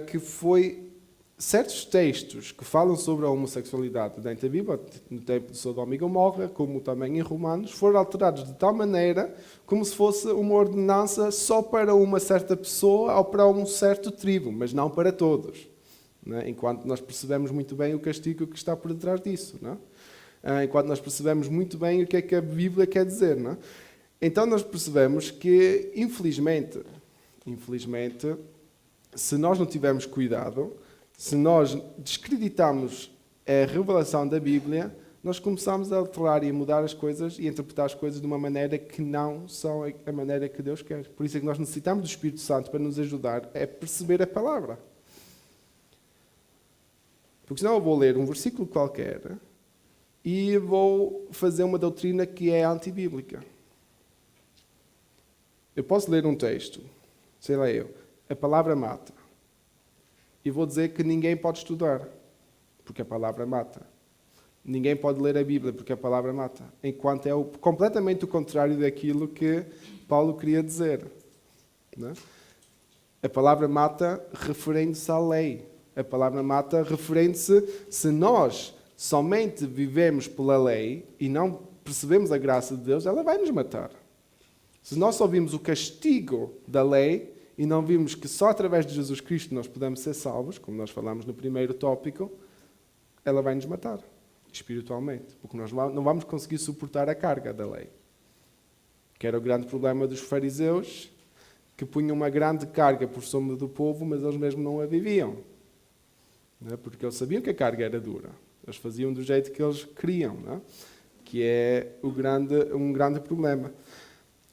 que foi certos textos que falam sobre a homossexualidade dentro da Bíblia, no tempo de Sodoma e Gomorra, como também em Romanos, foram alterados de tal maneira como se fosse uma ordenança só para uma certa pessoa ou para um certo tribo, mas não para todos. Né? Enquanto nós percebemos muito bem o castigo que está por detrás disso. Não é? Enquanto nós percebemos muito bem o que é que a Bíblia quer dizer. Não é? Então nós percebemos que, infelizmente, se nós não tivermos cuidado, se nós descreditamos a revelação da Bíblia, nós começamos a alterar e a mudar as coisas e a interpretar as coisas de uma maneira que não são a maneira que Deus quer. Por isso é que nós necessitamos do Espírito Santo para nos ajudar a perceber a palavra. Porque senão eu vou ler um versículo qualquer e vou fazer uma doutrina que é antibíblica. Eu posso ler um texto, sei lá eu, a palavra mata. E vou dizer que ninguém pode estudar, porque a palavra mata. Ninguém pode ler a Bíblia, porque a palavra mata. Enquanto é completamente o contrário daquilo que Paulo queria dizer. Não é? A palavra mata referendo-se à lei. A palavra mata referendo-se, se nós somente vivemos pela lei e não percebemos a graça de Deus, ela vai nos matar. Se nós só vimos o castigo da lei, e não vimos que só através de Jesus Cristo nós podemos ser salvos, como nós falamos no primeiro tópico, ela vai nos matar, espiritualmente. Porque nós não vamos conseguir suportar a carga da lei. Que era o grande problema dos fariseus, que punham uma grande carga por cima do povo, mas eles mesmos não a viviam. Não é? Porque eles sabiam que a carga era dura. Eles faziam do jeito que eles queriam, não é? Que é um grande problema.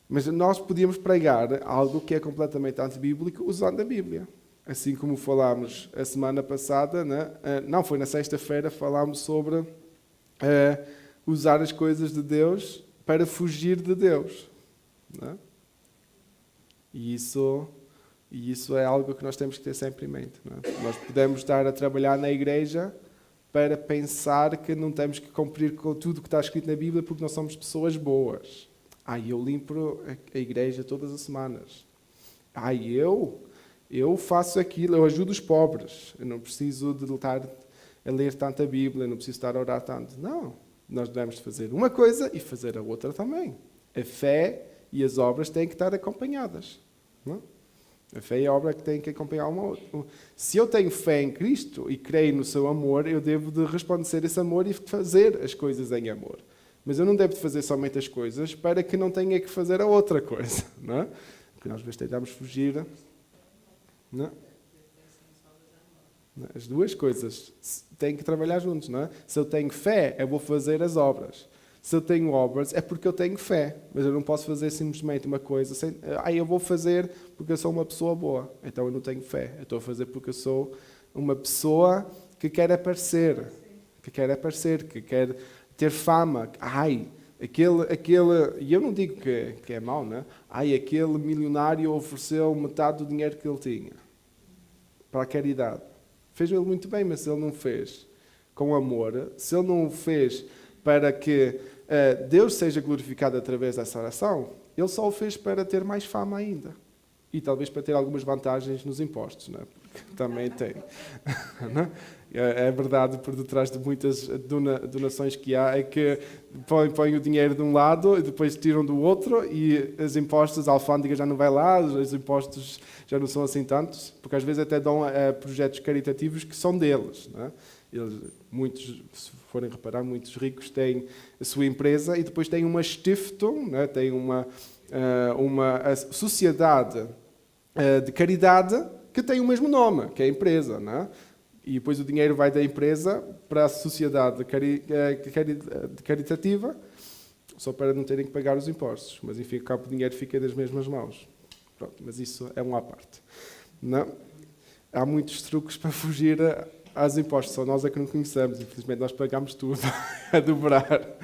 Mas nós podíamos pregar algo que é completamente antibíblico usando a Bíblia. Assim como falámos a semana passada, né? Não foi na sexta-feira, falámos sobre usar as coisas de Deus para fugir de Deus. Né? E isso é algo que nós temos que ter sempre em mente. Né? Nós podemos estar a trabalhar na igreja para pensar que não temos que cumprir com tudo que está escrito na Bíblia porque nós somos pessoas boas. Eu limpo a igreja todas as semanas. Eu faço aquilo, eu ajudo os pobres. Eu não preciso de estar a ler tanta Bíblia, eu não preciso estar a orar tanto. Não, nós devemos fazer uma coisa e fazer a outra também. A fé e as obras têm que estar acompanhadas. Não? A fé e a obra que têm que acompanhar uma outra. Se eu tenho fé em Cristo e creio no seu amor, eu devo de resplandecer esse amor e fazer as coisas em amor. Mas eu não devo fazer somente as coisas para que não tenha que fazer a outra coisa. Não é? Porque nós às vezes tentamos fugir. Não? As duas coisas têm que trabalhar juntos. Não é? Se eu tenho fé, eu vou fazer as obras. Se eu tenho obras, é porque eu tenho fé. Mas eu não posso fazer simplesmente uma coisa sem... eu vou fazer porque eu sou uma pessoa boa. Então eu não tenho fé. Eu estou a fazer porque eu sou uma pessoa que quer aparecer. Que quer ter fama. E eu não digo que é mau, não é? Aquele milionário ofereceu metade do dinheiro que ele tinha para a caridade. Fez ele muito bem, mas se ele não fez com amor, se ele não fez para que Deus seja glorificado através dessa oração, ele só o fez para ter mais fama ainda. E talvez para ter algumas vantagens nos impostos, não é? Porque também tem. Não é? É verdade, por detrás de muitas donações que há, é que põem o dinheiro de um lado e depois tiram do outro e os impostos, a alfândega já não vai lá, os impostos já não são assim tantos, porque às vezes até dão projetos caritativos que são deles. Não é? Muitos, se forem reparar, muitos ricos têm a sua empresa e depois têm uma Stiftung, não é? Têm uma sociedade de caridade que tem o mesmo nome, que é a empresa, não é? E depois o dinheiro vai da empresa para a sociedade caritativa, só para não terem que pagar os impostos. Mas, enfim, o dinheiro fica nas mesmas mãos. Pronto, mas isso é uma à parte. Não? Há muitos truques para fugir aos impostos, só nós é que não conhecemos. Infelizmente, nós pagamos tudo a dobrar.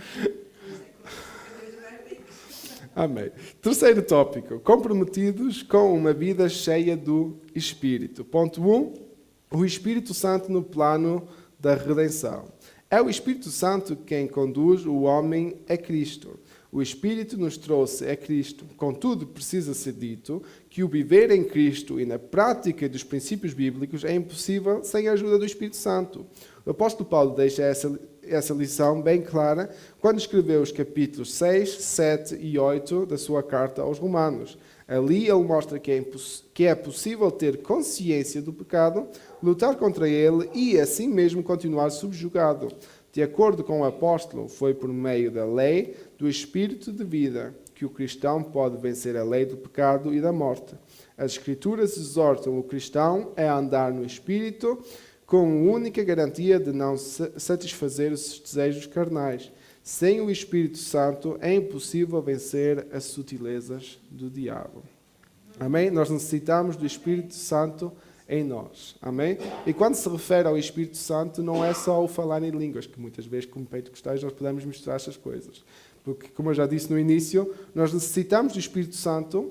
Amém. Terceiro tópico. Comprometidos com uma vida cheia do Espírito. Ponto 1. O Espírito Santo no plano da redenção. É o Espírito Santo quem conduz o homem a Cristo. O Espírito nos trouxe a Cristo. Contudo, precisa ser dito que o viver em Cristo e na prática dos princípios bíblicos é impossível sem a ajuda do Espírito Santo. O apóstolo Paulo deixa essa lição bem clara quando escreveu os capítulos 6, 7 e 8 da sua carta aos Romanos. Ali ele mostra que é possível ter consciência do pecado, lutar contra ele e assim mesmo continuar subjugado. De acordo com o apóstolo, foi por meio da lei do Espírito de vida que o cristão pode vencer a lei do pecado e da morte. As Escrituras exortam o cristão a andar no Espírito com a única garantia de não satisfazer os desejos carnais. Sem o Espírito Santo é impossível vencer as sutilezas do diabo. Amém? Nós necessitamos do Espírito Santo em nós. Amém? E quando se refere ao Espírito Santo, não é só o falar em línguas, que muitas vezes, como pentecostais, nós podemos misturar essas coisas. Porque, como eu já disse no início, nós necessitamos do Espírito Santo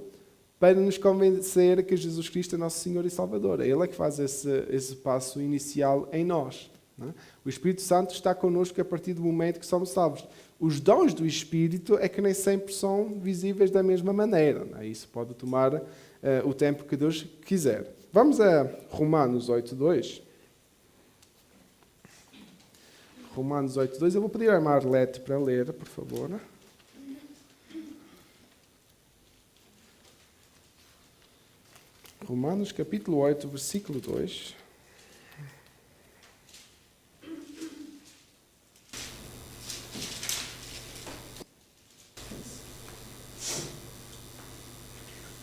para nos convencer que Jesus Cristo é nosso Senhor e Salvador. É Ele que faz esse passo inicial em nós. Não é? O Espírito Santo está connosco a partir do momento que somos salvos. Os dons do Espírito é que nem sempre são visíveis da mesma maneira. Não é? Isso pode tomar o tempo que Deus quiser. Vamos a Romanos 8.2. Romanos 8.2. Eu vou pedir a Marlete para ler, por favor. Romanos capítulo 8, versículo 2.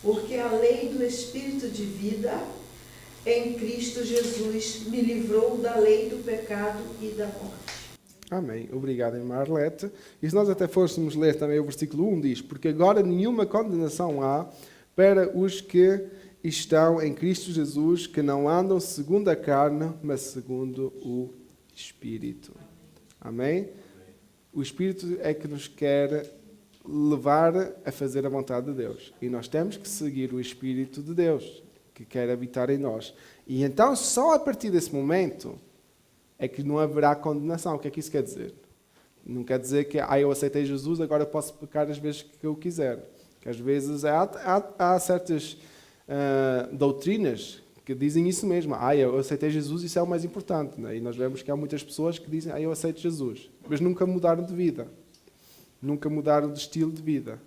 Porque a lei do Espírito de vida em Cristo Jesus me livrou da lei do pecado e da morte. Amém. Obrigado, Marlete. E se nós até fôssemos ler também o versículo 1, diz: porque agora nenhuma condenação há para os que estão em Cristo Jesus, que não andam segundo a carne, mas segundo o Espírito. Amém? O Espírito é que nos quer levar a fazer a vontade de Deus. E nós temos que seguir o Espírito de Deus, que quer habitar em nós. E então, só a partir desse momento, é que não haverá condenação. O que é que isso quer dizer? Não quer dizer que eu aceitei Jesus, agora posso pecar as vezes que eu quiser. Que às vezes há certas doutrinas que dizem isso mesmo. Eu aceitei Jesus, isso é o mais importante. Né? E nós vemos que há muitas pessoas que dizem, eu aceito Jesus. Mas nunca mudaram de vida. Nunca mudaram de estilo de vida.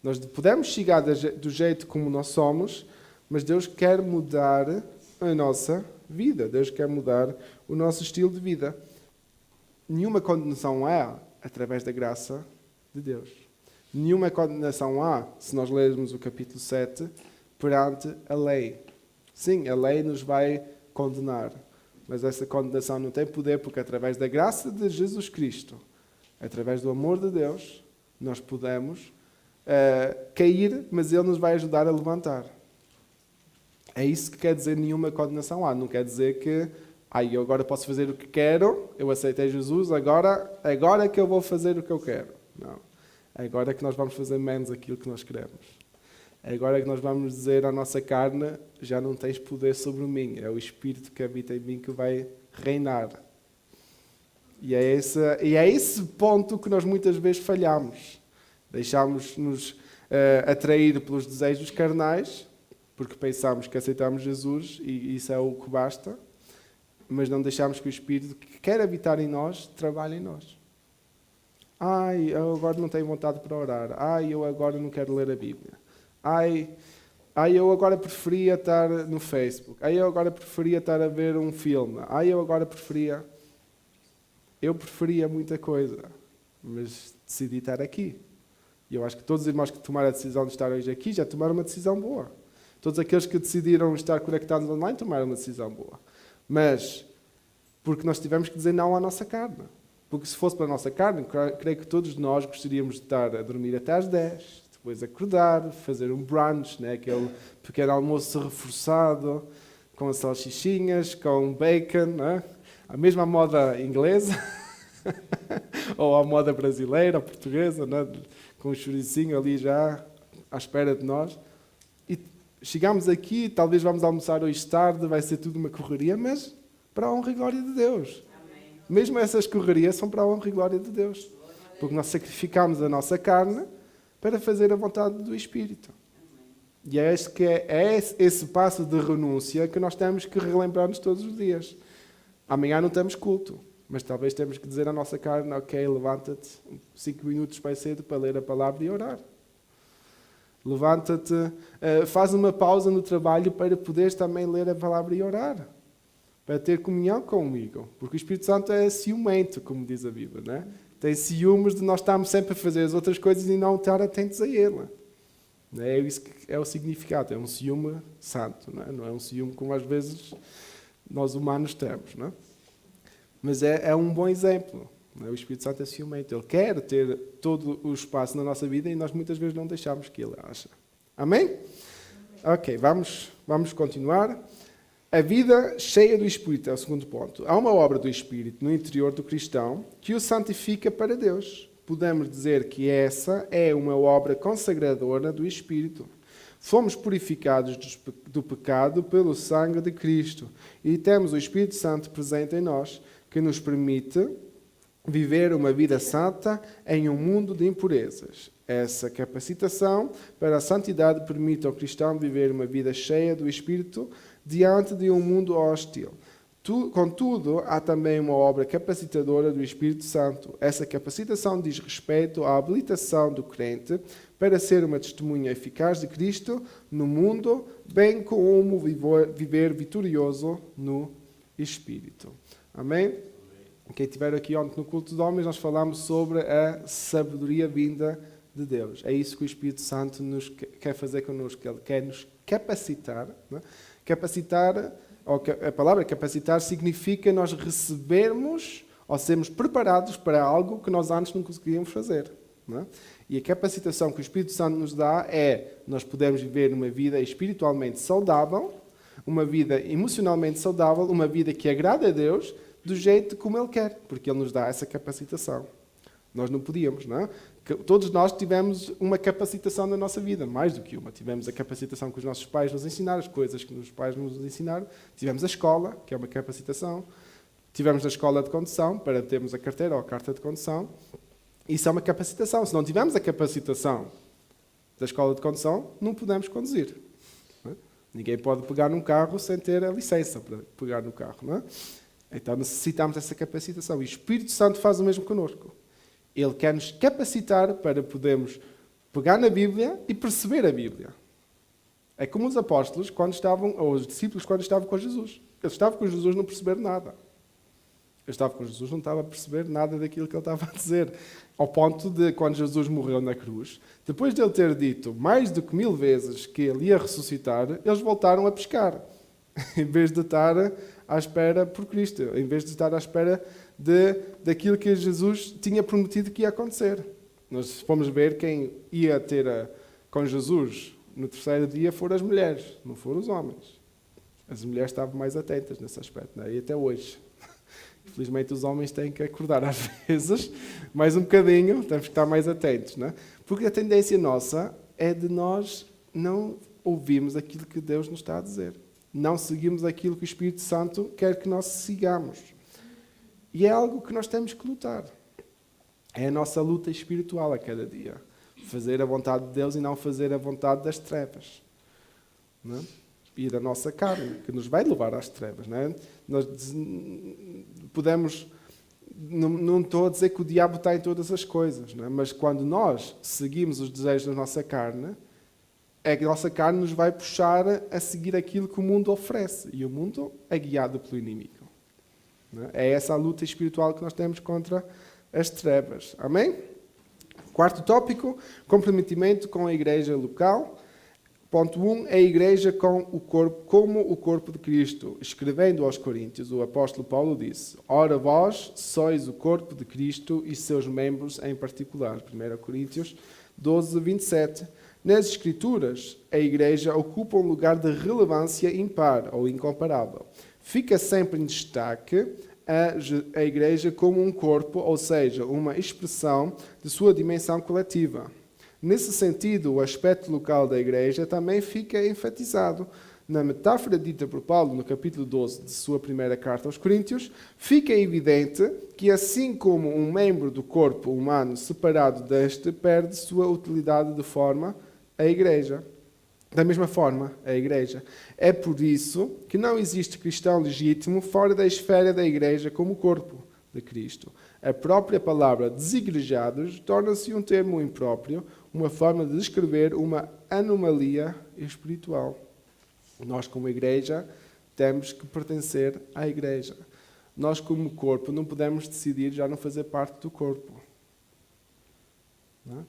Nós podemos chegar do jeito como nós somos, mas Deus quer mudar a nossa vida. Deus quer mudar o nosso estilo de vida. Nenhuma condenação há através da graça de Deus. Nenhuma condenação há, se nós lermos o capítulo 7, perante a lei. Sim, a lei nos vai condenar, mas essa condenação não tem poder, porque através da graça de Jesus Cristo, através do amor de Deus, nós podemos cair, mas Ele nos vai ajudar a levantar. É isso que quer dizer nenhuma condenação há. Não quer dizer que eu agora posso fazer o que quero, eu aceitei Jesus, agora é que eu vou fazer o que eu quero. Não. Agora é que nós vamos fazer menos aquilo que nós queremos. Agora é que nós vamos dizer à nossa carne, já não tens poder sobre mim. É o Espírito que habita em mim que vai reinar. E é esse ponto que nós muitas vezes falhamos. Deixamos-nos atrair pelos desejos carnais, porque pensamos que aceitamos Jesus e isso é o que basta, mas não deixamos que o Espírito que quer habitar em nós, trabalhe em nós. Eu agora não tenho vontade para orar. Eu agora não quero ler a Bíblia. Eu agora preferia estar no Facebook. Eu agora preferia estar a ver um filme. Eu agora preferia... Eu preferia muita coisa, mas decidi estar aqui. E eu acho que todos os irmãos que tomaram a decisão de estar hoje aqui já tomaram uma decisão boa. Todos aqueles que decidiram estar conectados online tomaram uma decisão boa. Mas, porque nós tivemos que dizer não à nossa carne. Porque se fosse para a nossa carne, creio que todos nós gostaríamos de estar a dormir até às 10, depois acordar, fazer um brunch, né? Aquele pequeno almoço reforçado, com as salsichinhas, com bacon, né? A mesma moda inglesa, ou a moda brasileira, ou portuguesa, né? Com o chorizinho ali já à espera de nós. E chegamos aqui, talvez vamos almoçar hoje tarde, vai ser tudo uma correria, mas para a honra e glória de Deus. Amém. Mesmo essas correrias são para a honra e glória de Deus. Porque nós sacrificamos a nossa carne para fazer a vontade do Espírito. E é esse passo de renúncia que nós temos que relembrar-nos todos os dias. Amanhã não temos culto, mas talvez temos que dizer à nossa carne, ok, levanta-te 5 minutos mais cedo para ler a palavra e orar. Levanta-te, faz uma pausa no trabalho para poderes também ler a palavra e orar. Para ter comunhão comigo. Porque o Espírito Santo é ciumento, como diz a Bíblia, não é? Tem ciúmes de nós estarmos sempre a fazer as outras coisas e não estar atentos a Ele. É isso que é o significado. É um ciúme santo, não é um ciúme como às vezes nós humanos temos. Não é? Mas é um bom exemplo. Não é? O Espírito Santo é ciumento. Ele quer ter todo o espaço na nossa vida e nós muitas vezes não deixamos que Ele acha. Amém? Ok, vamos continuar. A vida cheia do Espírito é o segundo ponto. Há uma obra do Espírito no interior do cristão que o santifica para Deus. Podemos dizer que essa é uma obra consagradora do Espírito. Fomos purificados do pecado pelo sangue de Cristo e temos o Espírito Santo presente em nós, que nos permite viver uma vida santa em um mundo de impurezas. Essa capacitação para a santidade permite ao cristão viver uma vida cheia do Espírito diante de um mundo hostil. Contudo, há também uma obra capacitadora do Espírito Santo. Essa capacitação diz respeito à habilitação do crente para ser uma testemunha eficaz de Cristo no mundo, bem como viver vitorioso no Espírito. Amém? Quem estiver aqui ontem no culto dos homens, nós falámos sobre a sabedoria vinda de Deus. É isso que o Espírito Santo nos quer fazer connosco. Ele quer nos capacitar. Não é? Capacitar, a palavra capacitar significa nós recebermos ou sermos preparados para algo que nós antes não conseguíamos fazer. Não é? E a capacitação que o Espírito Santo nos dá é nós podermos viver uma vida espiritualmente saudável, uma vida emocionalmente saudável, uma vida que agrada a Deus do jeito como Ele quer, porque Ele nos dá essa capacitação. Nós não podíamos, não é? Todos nós tivemos uma capacitação na nossa vida, mais do que uma. Tivemos a capacitação que os nossos pais nos ensinaram, as coisas que os pais nos ensinaram. Tivemos a escola, que é uma capacitação. Tivemos a escola de condução, para termos a carteira ou a carta de condução. Isso é uma capacitação. Se não tivermos a capacitação da escola de condução, não podemos conduzir. Não é? Ninguém pode pegar num carro sem ter a licença para pegar no carro. Não é? Então necessitamos dessa capacitação. E o Espírito Santo faz o mesmo connosco. Ele quer nos capacitar para podermos pegar na Bíblia e perceber a Bíblia. É como os apóstolos, ou os discípulos, quando estavam com Jesus. Eles estavam com Jesus não perceberam nada. Eles estavam com Jesus não estavam a perceber nada daquilo que ele estava a dizer. Ao ponto de, quando Jesus morreu na cruz, depois de ele ter dito mais do que 1000 vezes que ele ia ressuscitar, eles voltaram a pescar. Em vez de estar à espera por Cristo. Em vez de estar à espera daquilo que Jesus tinha prometido que ia acontecer. Nós fomos ver quem ia ter com Jesus no terceiro dia foram as mulheres, não foram os homens. As mulheres estavam mais atentas nesse aspecto, não é? E até hoje. Infelizmente os homens têm que acordar às vezes, mais um bocadinho, temos que estar mais atentos, não é? Porque a tendência nossa é de nós não ouvirmos aquilo que Deus nos está a dizer. Não seguimos aquilo que o Espírito Santo quer que nós sigamos. E é algo que nós temos que lutar. É a nossa luta espiritual a cada dia. Fazer a vontade de Deus e não fazer a vontade das trevas. Não é? E da nossa carne, que nos vai levar às trevas. Não é? Nós podemos... Não estou a dizer que o diabo está em todas as coisas, não é? Mas quando nós seguimos os desejos da nossa carne, é que a nossa carne nos vai puxar a seguir aquilo que o mundo oferece. E o mundo é guiado pelo inimigo. É essa a luta espiritual que nós temos contra as trevas. Amém? Quarto tópico, comprometimento com a igreja local. Ponto 1, a igreja como o corpo de Cristo. Escrevendo aos Coríntios, o apóstolo Paulo disse: Ora vós sois o corpo de Cristo e seus membros em particular. 1 Coríntios 12, 27. Nas Escrituras, a igreja ocupa um lugar de relevância impar ou incomparável. Fica sempre em destaque a igreja como um corpo, ou seja, uma expressão de sua dimensão coletiva. Nesse sentido, o aspecto local da igreja também fica enfatizado. na metáfora dita por Paulo no capítulo 12 de sua primeira carta aos Coríntios, fica evidente que assim como um membro do corpo humano separado deste perde sua utilidade de forma a Igreja. Da mesma forma, a Igreja. É por isso que não existe cristão legítimo fora da esfera da Igreja como corpo de Cristo. A própria palavra desigrejados torna-se um termo impróprio, uma forma de descrever uma anomalia espiritual. Nós, como Igreja, temos que pertencer à Igreja. Nós, como corpo, não podemos decidir já não fazer parte do corpo. Não é?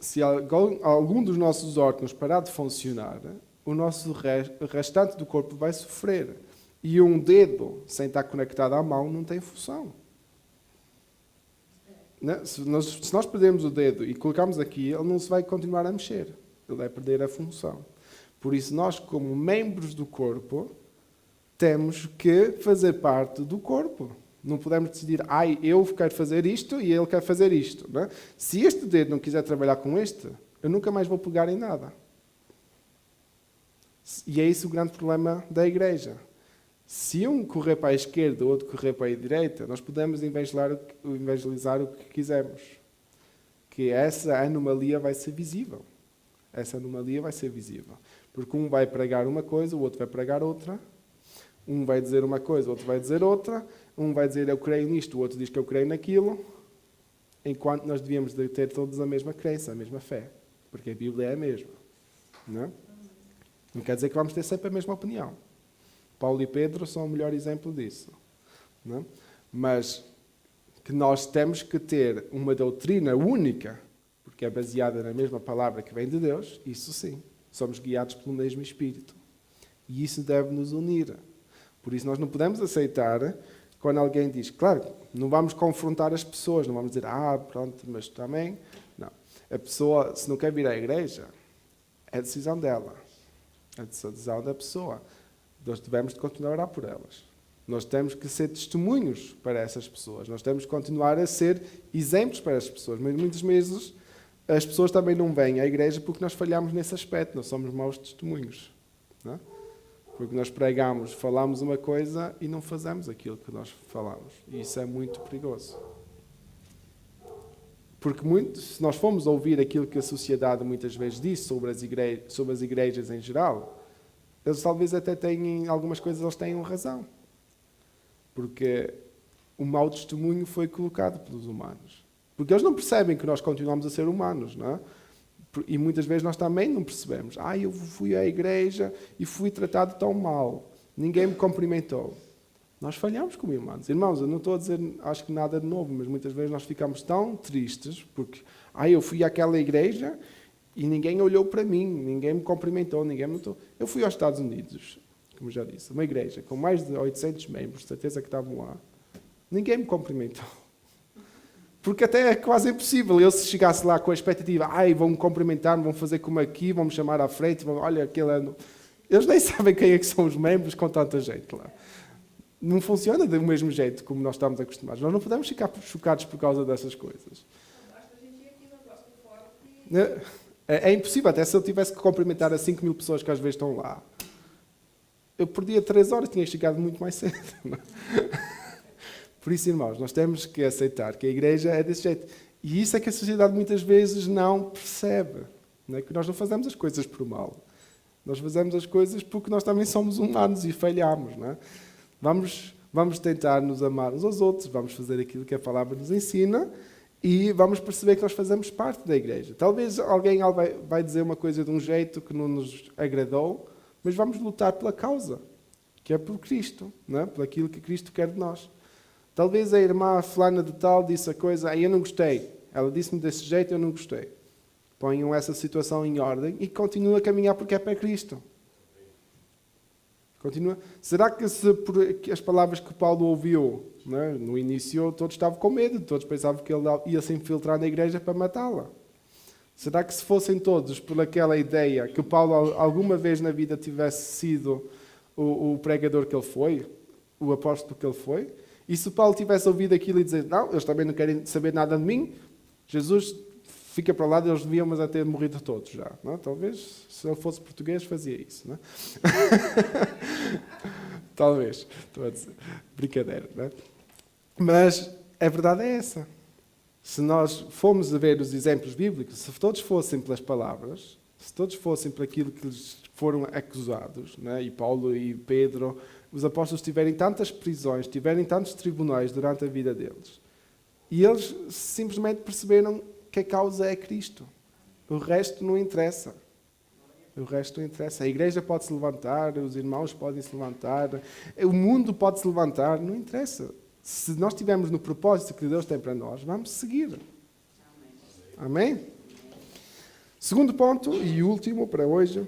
Se algum dos nossos órgãos parar de funcionar, o restante do corpo vai sofrer. E um dedo, sem estar conectado à mão, não tem função. Se nós perdermos o dedo e colocarmos aqui, ele não se vai continuar a mexer. Ele vai perder a função. Por isso, nós, como membros do corpo, temos que fazer parte do corpo. Não podemos decidir, eu quero fazer isto e ele quer fazer isto. Não é? Se este dedo não quiser trabalhar com este, eu nunca mais vou pegar em nada. E é esse o grande problema da Igreja. Se um correr para a esquerda, o outro correr para a direita, nós podemos evangelizar o que quisermos. Que essa anomalia vai ser visível. Essa anomalia vai ser visível. Porque um vai pregar uma coisa, o outro vai pregar outra. Um vai dizer uma coisa, o outro vai dizer outra. Um vai dizer eu creio nisto, o outro diz que eu creio naquilo. Enquanto nós devíamos ter todos a mesma crença, a mesma fé. Porque a Bíblia é a mesma. Não quer dizer que vamos ter sempre a mesma opinião. Paulo e Pedro são o melhor exemplo disso. Não? Mas que nós temos que ter uma doutrina única, porque é baseada na mesma palavra que vem de Deus, isso sim. Somos guiados pelo mesmo Espírito. E isso deve nos unir. Por isso nós não podemos aceitar quando alguém diz, claro, não vamos confrontar as pessoas, não vamos dizer, pronto, mas também... Não. A pessoa, se não quer vir à igreja, é decisão dela. É decisão da pessoa. Nós devemos continuar a orar por elas. Nós temos que ser testemunhos para essas pessoas. Nós temos que continuar a ser exemplos para essas pessoas. Mas muitas vezes as pessoas também não vêm à igreja porque nós falhamos nesse aspecto. Nós somos maus testemunhos. Não é? Porque nós pregamos, falamos uma coisa e não fazemos aquilo que nós falamos. E isso é muito perigoso. Porque se nós formos ouvir aquilo que a sociedade muitas vezes diz sobre as igrejas em geral, eles talvez até têm, algumas coisas eles tenham razão. Porque o mau testemunho foi colocado pelos humanos. Porque eles não percebem que nós continuamos a ser humanos, não é? E muitas vezes nós também não percebemos. Eu fui à igreja e fui tratado tão mal. Ninguém me cumprimentou. Nós falhamos como irmãos. Irmãos, eu não estou a dizer, acho que nada de novo, mas muitas vezes nós ficamos tão tristes porque, eu fui àquela igreja e ninguém olhou para mim, ninguém me cumprimentou, ninguém me notou. Eu fui aos Estados Unidos, como já disse, uma igreja com mais de 800 membros, certeza que estavam lá. Ninguém me cumprimentou. Porque até é quase impossível. Eu, se chegasse lá com a expectativa, vão-me cumprimentar, vão fazer como aqui, vão-me chamar à frente, olha, aquele ano. Eles nem sabem quem é que são os membros com tanta gente lá. Não funciona do mesmo jeito como nós estamos acostumados. Nós não podemos ficar chocados por causa dessas coisas. É impossível. Até se eu tivesse que cumprimentar a 5 mil pessoas que às vezes estão lá, eu perdia 3 horas, tinha chegado muito mais cedo. Por isso, irmãos, nós temos que aceitar que a igreja é desse jeito. E isso é que a sociedade muitas vezes não percebe. Não é? Que nós não fazemos as coisas por mal. Nós fazemos as coisas porque nós também somos humanos e falhamos. Não é? Vamos tentar nos amar uns aos outros, vamos fazer aquilo que a palavra nos ensina e vamos perceber que nós fazemos parte da igreja. Talvez alguém vai dizer uma coisa de um jeito que não nos agradou, mas vamos lutar pela causa, que é por Cristo, não é? Por aquilo que Cristo quer de nós. Talvez a irmã fulana de tal disse a coisa, eu não gostei. Ela disse-me desse jeito, eu não gostei. Ponham essa situação em ordem e continuem a caminhar porque é para Cristo. Continua. Será que por as palavras que Paulo ouviu, né, no início, todos estavam com medo, todos pensavam que ele ia se infiltrar na igreja para matá-la? Será que se fossem todos por aquela ideia que Paulo alguma vez na vida tivesse sido o pregador que ele foi, o apóstolo que ele foi, e se Paulo tivesse ouvido aquilo e dizer, não, eles também não querem saber nada de mim, Jesus fica para lá, eles deviam, mas até morrido todos já. Não? Talvez, se ele fosse português, fazia isso. Não? Talvez. Estou a dizer. Brincadeira. Não? Mas a verdade é essa. Se nós formos a ver os exemplos bíblicos, se todos fossem pelas palavras, se todos fossem por aquilo que lhes foram acusados, né? E Paulo e Pedro, os apóstolos tiverem tantas prisões, tiverem tantos tribunais durante a vida deles, e eles simplesmente perceberam que a causa é Cristo. O resto não interessa. O resto não interessa. A igreja pode se levantar, os irmãos podem se levantar, o mundo pode se levantar, não interessa. Se nós estivermos no propósito que Deus tem para nós, vamos seguir. Amém? Segundo ponto e último para hoje,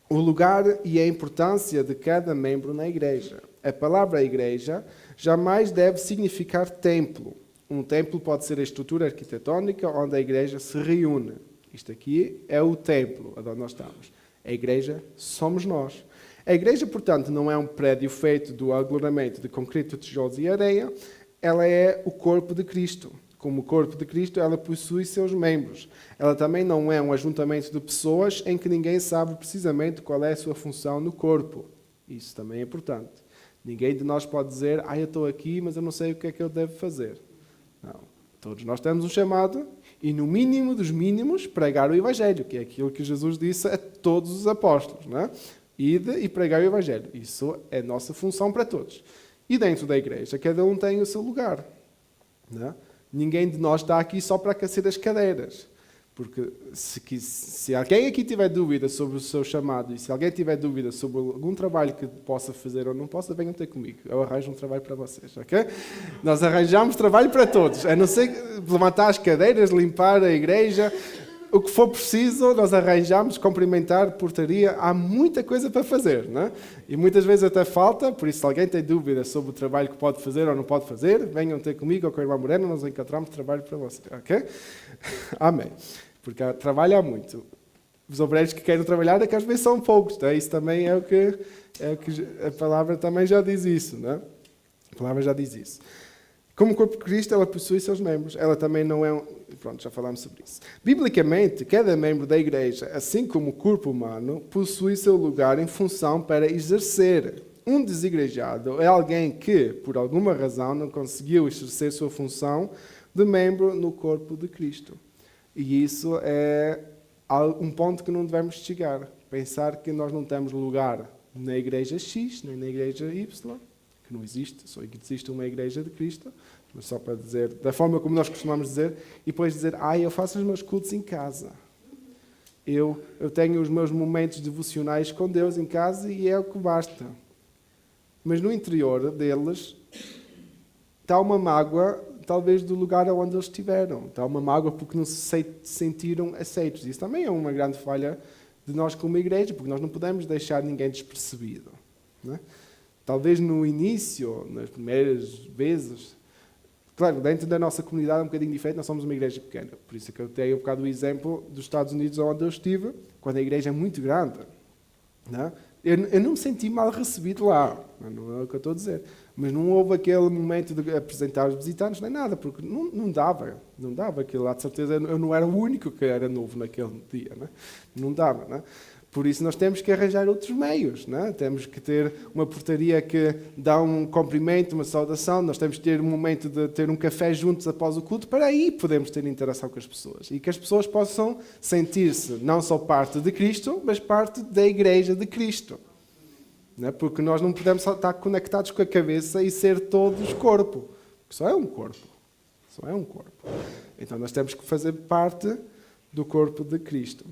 o lugar e a importância de cada membro na igreja. A palavra igreja jamais deve significar templo. Um templo pode ser a estrutura arquitetónica onde a igreja se reúne. Isto aqui é o templo onde nós estamos. A igreja somos nós. A igreja, portanto, não é um prédio feito do aglomeramento de concreto, tijolos e areia. Ela é o corpo de Cristo. Como o corpo de Cristo, ela possui seus membros. Ela também não é um ajuntamento de pessoas em que ninguém sabe precisamente qual é a sua função no corpo. Isso também é importante. Ninguém de nós pode dizer, eu estou aqui, mas eu não sei o que é que eu devo fazer. Não. Todos nós temos um chamado e, no mínimo dos mínimos, pregar o Evangelho, que é aquilo que Jesus disse a todos os apóstolos. Não é? Ide e pregar o Evangelho. Isso é nossa função para todos. E dentro da igreja, cada um tem o seu lugar. Não é? Ninguém de nós está aqui só para aquecer as cadeiras. Porque se alguém aqui tiver dúvida sobre o seu chamado e se alguém tiver dúvida sobre algum trabalho que possa fazer ou não possa, venham ter comigo. Eu arranjo um trabalho para vocês, ok? Nós arranjamos trabalho para todos. A não ser levantar as cadeiras, limpar a igreja, o que for preciso, nós arranjamos, cumprimentar, portaria. Há muita coisa para fazer, não é? E muitas vezes até falta, por isso se alguém tem dúvida sobre o trabalho que pode fazer ou não pode fazer, venham ter comigo ou com a irmã Morena, nós encontramos trabalho para vocês, ok? Amém. Porque trabalho há muito. Os obreiros que querem trabalhar é que às vezes são poucos, tá? Isso também é o que a palavra também já diz isso, não é? A palavra já diz isso. Como o corpo de Cristo, ela possui seus membros. Ela também não é Pronto, já falámos sobre isso. Biblicamente, cada membro da igreja, assim como o corpo humano, possui seu lugar em função para exercer. Um desigrejado é alguém que, por alguma razão, não conseguiu exercer sua função de membro no corpo de Cristo. E isso é um ponto que não devemos chegar. Pensar que nós não temos lugar na igreja X, nem na igreja Y, que não existe, só existe uma igreja de Cristo, mas só para dizer, da forma como nós costumamos dizer, e depois dizer, eu faço os meus cultos em casa. Eu tenho os meus momentos devocionais com Deus em casa e é o que basta. Mas no interior deles está uma mágoa, talvez do lugar onde eles estiveram. Está uma mágoa porque não se sentiram aceitos. Isso também é uma grande falha de nós como igreja, porque nós não podemos deixar ninguém despercebido. Não é? Talvez no início, nas primeiras vezes, claro, dentro da nossa comunidade é um bocadinho diferente, nós somos uma igreja pequena. Por isso é que eu tenho um bocado o exemplo dos Estados Unidos, onde eu estive, quando a igreja é muito grande. Não é? Eu não me senti mal recebido lá, não é o que eu estou a dizer. Mas não houve aquele momento de apresentar os visitantes, nem nada, porque não dava aquilo lá. De certeza eu não era o único que era novo naquele dia. Não dava. Não é? Por isso nós temos que arranjar outros meios. Não é? Temos que ter uma portaria que dá um cumprimento, uma saudação. Nós temos que ter um momento de ter um café juntos após o culto, para aí podemos ter interação com as pessoas. E que as pessoas possam sentir-se não só parte de Cristo, mas parte da igreja de Cristo. Não é? Porque nós não podemos só estar conectados com a cabeça e ser todos corpo. Só é um corpo. Só é um corpo. Então nós temos que fazer parte do corpo de Cristo.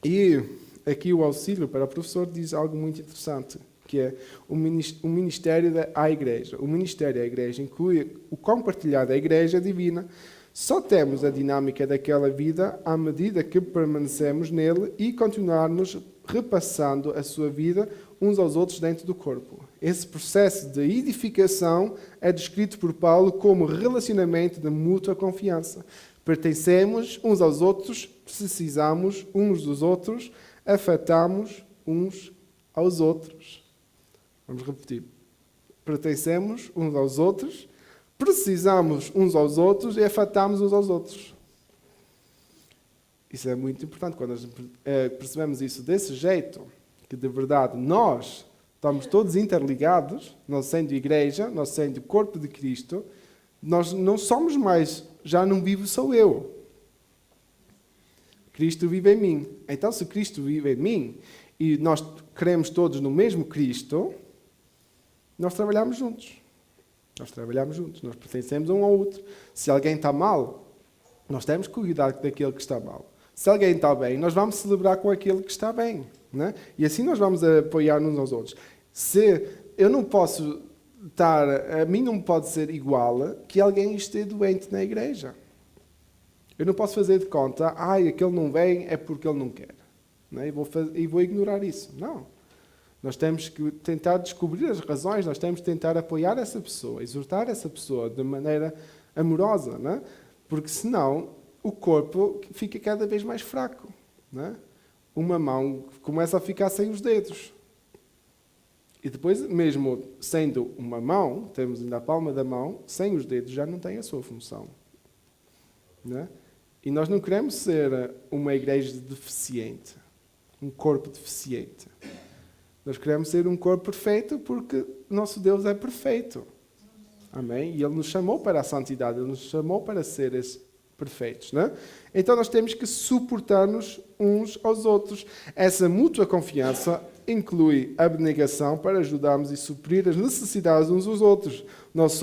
E aqui o auxílio para o professor diz algo muito interessante, que é o ministério à igreja. O ministério à igreja inclui o compartilhar da igreja divina. Só temos a dinâmica daquela vida à medida que permanecemos nele e continuarmos repassando a sua vida uns aos outros dentro do corpo. Esse processo de edificação é descrito por Paulo como relacionamento de mútua confiança. Pertencemos uns aos outros, precisamos uns dos outros, afetamos uns aos outros. Vamos repetir. Pertencemos uns aos outros, precisamos uns aos outros e afetamos uns aos outros. Isso é muito importante. Quando nós percebemos isso desse jeito, que de verdade nós estamos todos interligados, nós sendo igreja, nós sendo corpo de Cristo, nós não somos mais, já não vivo só eu. Cristo vive em mim. Então, se Cristo vive em mim e nós cremos todos no mesmo Cristo, nós trabalhamos juntos. Nós trabalhamos juntos, nós pertencemos um ao outro. Se alguém está mal, nós temos que cuidar daquele que está mal. Se alguém está bem, nós vamos celebrar com aquele que está bem. Né? E assim nós vamos apoiar uns aos outros. Se eu não posso estar, a mim não pode ser igual que alguém esteja doente na igreja. Eu não posso fazer de conta, aquele não vem é porque ele não quer. Né? E vou ignorar isso. Não. Nós temos que tentar descobrir as razões, nós temos que tentar apoiar essa pessoa, exortar essa pessoa de maneira amorosa, né? Porque senão o corpo fica cada vez mais fraco. Né? Uma mão começa a ficar sem os dedos. E depois, mesmo sendo uma mão, temos ainda a palma da mão, sem os dedos já não tem a sua função. Né? E nós não queremos ser uma igreja deficiente, um corpo deficiente. Nós queremos ser um corpo perfeito porque nosso Deus é perfeito. Amém? E Ele nos chamou para a santidade, Ele nos chamou para seres perfeitos. Né? Então nós temos que suportar-nos uns aos outros. Essa mútua confiança inclui abnegação para ajudarmos e suprir as necessidades uns aos outros. Nós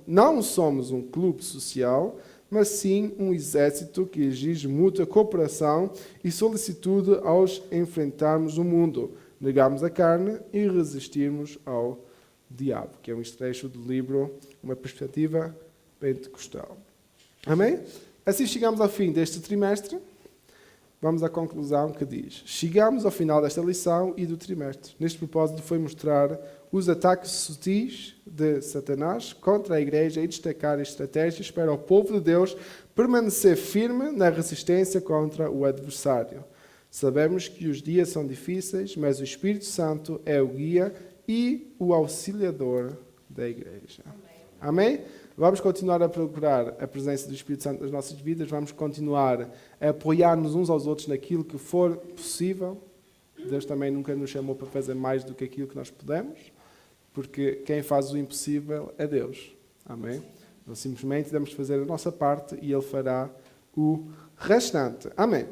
não somos um clube social, mas sim um exército que exige mútua cooperação e solicitude ao enfrentarmos o mundo, negarmos a carne e resistirmos ao diabo, que é um trecho do livro Uma Perspectiva Pentecostal. Amém? Assim chegamos ao fim deste trimestre. Vamos à conclusão que diz: chegamos ao final desta lição e do trimestre. Neste propósito foi mostrar os ataques sutis de Satanás contra a igreja e destacar estratégias para o povo de Deus permanecer firme na resistência contra o adversário. Sabemos que os dias são difíceis, mas o Espírito Santo é o guia e o auxiliador da igreja. Amém? Vamos continuar a procurar a presença do Espírito Santo nas nossas vidas, vamos continuar a apoiar-nos uns aos outros naquilo que for possível. Deus também nunca nos chamou para fazer mais do que aquilo que nós podemos, porque quem faz o impossível é Deus. Amém? Nós simplesmente temos de fazer a nossa parte e Ele fará o restante. Amém?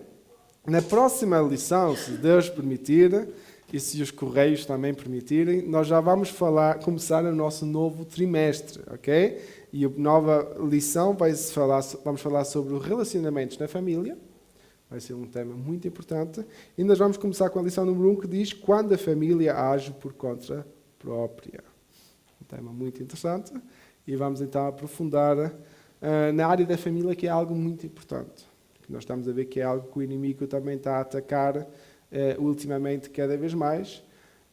Na próxima lição, se Deus permitir, e se os correios também permitirem, nós já vamos começar o nosso novo trimestre, ok? E a nova lição vamos falar sobre os relacionamentos na família. Vai ser um tema muito importante. E nós vamos começar com a lição número 1, que diz quando a família age por conta própria. Um tema muito interessante. E vamos então aprofundar na área da família, que é algo muito importante. Nós estamos a ver que é algo que o inimigo também está a atacar ultimamente cada vez mais.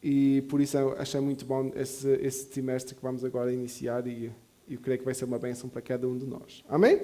E por isso eu achei muito bom esse trimestre que vamos agora iniciar e eu creio que vai ser uma bênção para cada um de nós. Amém?